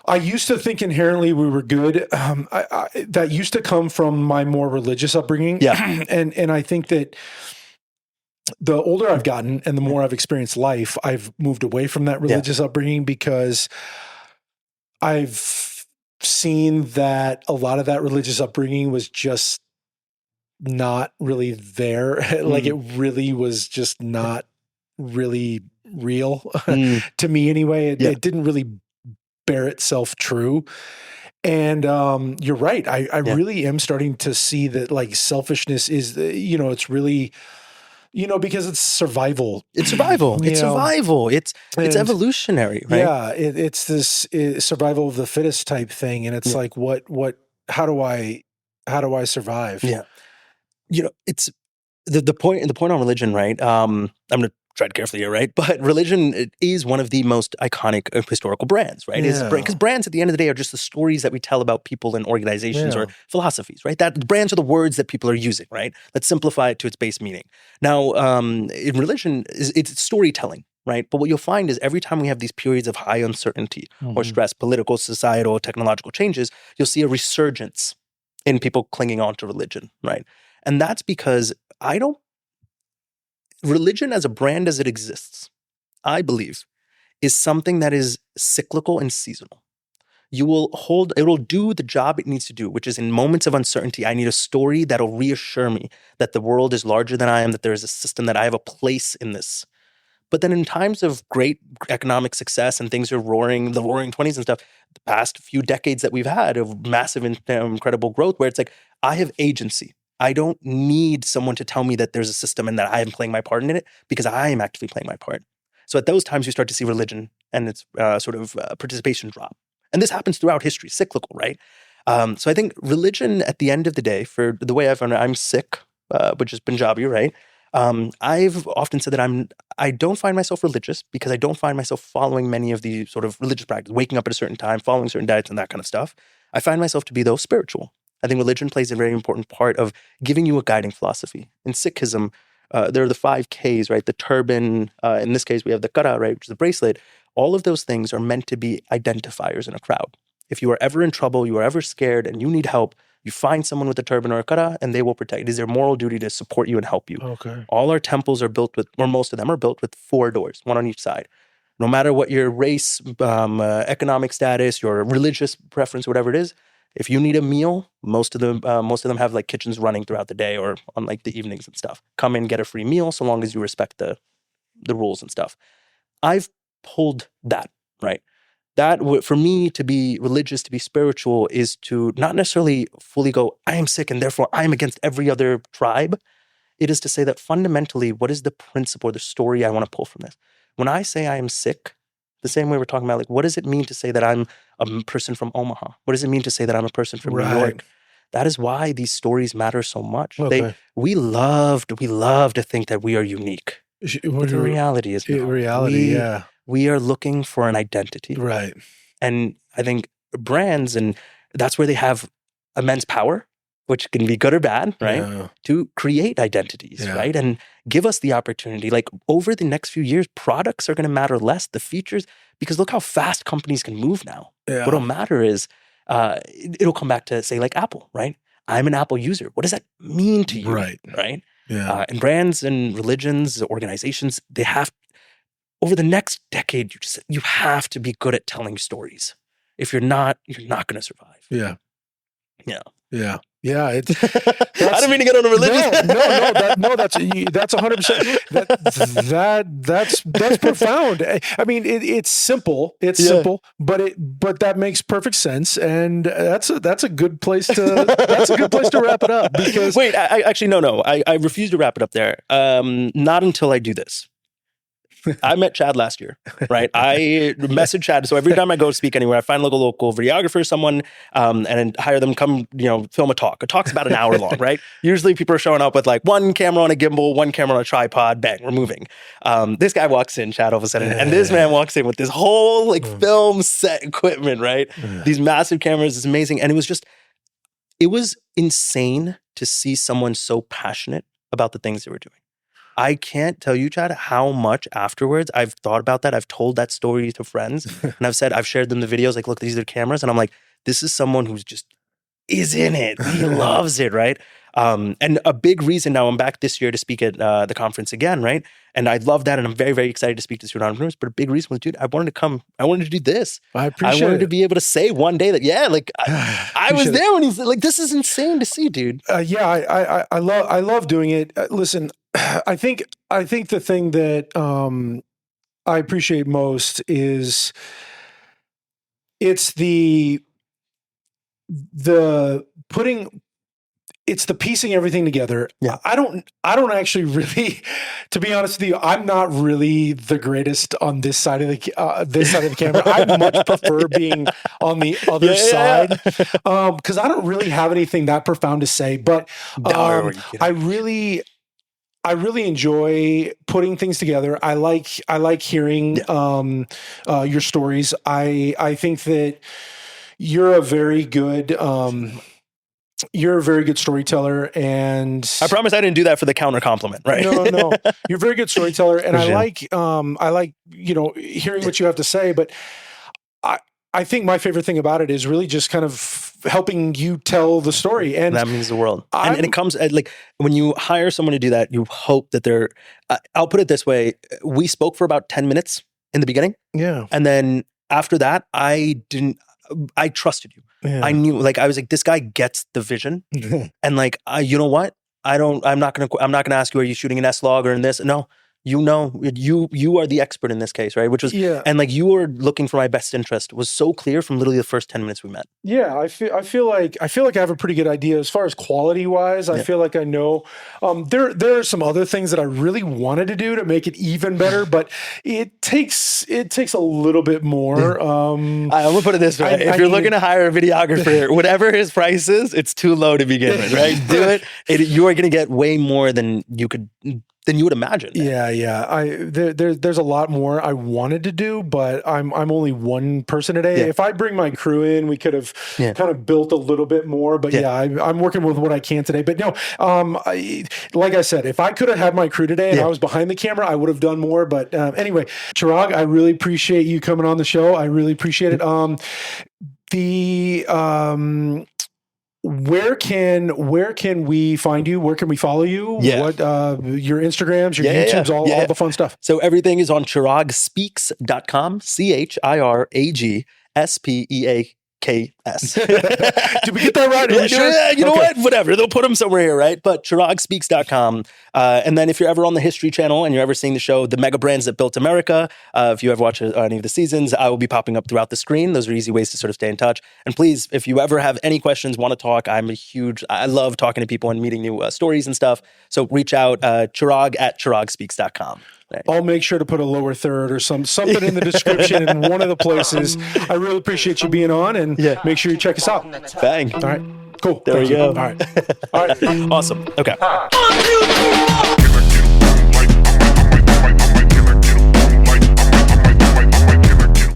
I used to think inherently we were good. That used to come from my more religious upbringing. Yeah. And I think that the older I've gotten and the more I've experienced life, I've moved away from that religious upbringing, because I've seen that a lot of that religious upbringing was just not really there. Like it really was just not really real to me anyway. It didn't really bear itself true. And you're right. I really am starting to see that like selfishness is, it's really, because it's survival. It's survival. It's survival. It's evolutionary, right? Yeah. It's this survival of the fittest type thing. And it's like, how do I survive? Yeah. It's the point on religion, right? I'm going to tread carefully here, right? But religion is one of the most iconic historical brands, right? Because brands at the end of the day are just the stories that we tell about people and organizations or philosophies, right? That brands are the words that people are using, right? Let's simplify it to its base meaning. Now, in religion, it's storytelling, right? But what you'll find is every time we have these periods of high uncertainty or stress, political, societal, technological changes, you'll see a resurgence in people clinging on to religion, right? And that's because religion as a brand as it exists, I believe, is something that is cyclical and seasonal. It will do the job it needs to do, which is in moments of uncertainty, I need a story that'll reassure me that the world is larger than I am, that there is a system, that I have a place in this. But then in times of great economic success and things are roaring, the roaring 20s and stuff, the past few decades that we've had of massive, incredible growth, where it's like, I have agency. I don't need someone to tell me that there's a system and that I am playing my part in it, because I am actively playing my part. So at those times, you start to see religion and its participation drop. And this happens throughout history, cyclical, right? So I think religion at the end of the day, for the way I've found it, I'm Sikh, which is Punjabi, right? I've often said that I don't find myself religious because I don't find myself following many of the sort of religious practices, waking up at a certain time, following certain diets and that kind of stuff. I find myself to be, though, spiritual. I think religion plays a very important part of giving you a guiding philosophy. In Sikhism, there are the 5 Ks, right? The turban, in this case, we have the kara, right? Which is the bracelet. All of those things are meant to be identifiers in a crowd. If you are ever in trouble, you are ever scared, and you need help, you find someone with a turban or a kara, and they will protect. It is their moral duty to support you and help you. Okay. All our temples are built with, or most of them are built with 4 doors, one on each side. No matter what your race, economic status, your religious preference, whatever it is, if you need a meal, most of them have like kitchens running throughout the day or on like the evenings and stuff. Come in, get a free meal, so long as you respect the rules and stuff. I've pulled that, right? That, for me, to be religious, to be spiritual, is to not necessarily fully go, I am Sikh and therefore I am against every other tribe. It is to say that fundamentally, what is the principle or the story I want to pull from this? When I say I am Sikh, the same way we're talking about, like, what does it mean to say that I'm a person from Omaha? What does it mean to say that I'm a person from New York? That is why these stories matter so much. Okay. We love to think that we are unique. But the reality is not. We are looking for an identity. Right. And I think brands, and that's where they have immense power, which can be good or bad, right? To create identities, right? And give us the opportunity. Like, over the next few years, products are going to matter less, the features, because look how fast companies can move now. What'll matter is, it'll come back to, say, like Apple, right? I'm an Apple user. What does that mean to you? Right? Yeah. And brands and religions, organizations, they have, over the next decade, you have to be good at telling stories. If you're not going to survive. Yeah. Yeah. Yeah. Yeah, I didn't mean to get on a religious. That's 100%. That's profound. I mean, it's simple. It's simple, but that makes perfect sense, and that's a good place to wrap it up. Because wait, I refuse to wrap it up there. Not until I do this. I met Chad last year, right? I messaged Chad. So every time I go speak anywhere, I find like a local videographer, someone, and hire them come, film a talk. A talk's about an hour long, right? Usually people are showing up with like one camera on a gimbal, one camera on a tripod, bang, we're moving. This guy walks in, Chad, all of a sudden, and this man walks in with this whole like film set equipment, right? These massive cameras, it's amazing. And it was insane to see someone so passionate about the things they were doing. I can't tell you, Chad, how much afterwards I've thought about that. I've told that story to friends and I've shared them the videos, like, look, these are the cameras. And I'm like, this is someone who's just is in it. He loves it, right? And a big reason now I'm back this year to speak at the conference again, right? And I love that. And I'm very, very excited to speak to student entrepreneurs. But a big reason was, dude, I wanted to do this. I wanted to be able to say one day that, I was there when he's like, this is insane to see, dude. I love doing it. Listen, I think the thing that I appreciate most is it's the piecing everything together. Yeah. I don't actually really, to be honest with you, I'm not really the greatest on this side of the camera. I much prefer being on the other side because I don't really have anything that profound to say. But I really enjoy putting things together. I like hearing your stories. I think that you're a very good storyteller, and I promise I didn't do that for the counter compliment, right? No, you're a very good storyteller, and I like hearing what you have to say. But I think my favorite thing about it is really just kind of helping you tell the story, and that means the world. And it comes like when you hire someone to do that, you hope that they're. I'll put it this way: we spoke for about 10 minutes in the beginning, and then after that, I trusted you. Yeah. I knew, like, I was like, this guy gets the vision, and like, you know what? I'm not gonna ask you, are you shooting an S-Log or in this? No. You are the expert in this case, right? Which was, and like you were looking for my best interest was so clear from literally the first 10 minutes we met. Yeah, I feel like I have a pretty good idea as far as quality wise. I feel like I know. There are some other things that I really wanted to do to make it even better, but it takes a little bit more. I'm gonna put it this way: if you're looking to hire a videographer, whatever his price is, it's too low to begin with, right? Do it. You are gonna get way more than you would imagine. Man. Yeah. There's a lot more I wanted to do, but I'm only one person today. Yeah. If I bring my crew in, we could have kind of built a little bit more. But I'm working with what I can today. But no, like I said, if I could have had my crew today and I was behind the camera, I would have done more. But anyway, Chirag, I really appreciate you coming on the show. I really appreciate it. Where can we find you? Where can we follow you? Yeah. What your Instagrams, your YouTubes, all the fun stuff. So everything is on chiragspeaks.com. ChiragSpeaks. Did we get that right? Are you sure? You know what? Whatever. They'll put them somewhere here, right? But chiragspeaks.com. And then if you're ever on the History Channel and you're ever seeing the show, The Mega Brands That Built America, if you ever watch any of the seasons, I will be popping up throughout the screen. Those are easy ways to sort of stay in touch. And please, if you ever have any questions, want to talk, I love talking to people and meeting new stories and stuff. So reach out, Chirag@chiragspeaks.com. Right. I'll make sure to put a lower third or something in the description in one of the places. I really appreciate you being on, and make sure you check us out. Bang. All right. Cool. There we go. All right. Awesome. Okay.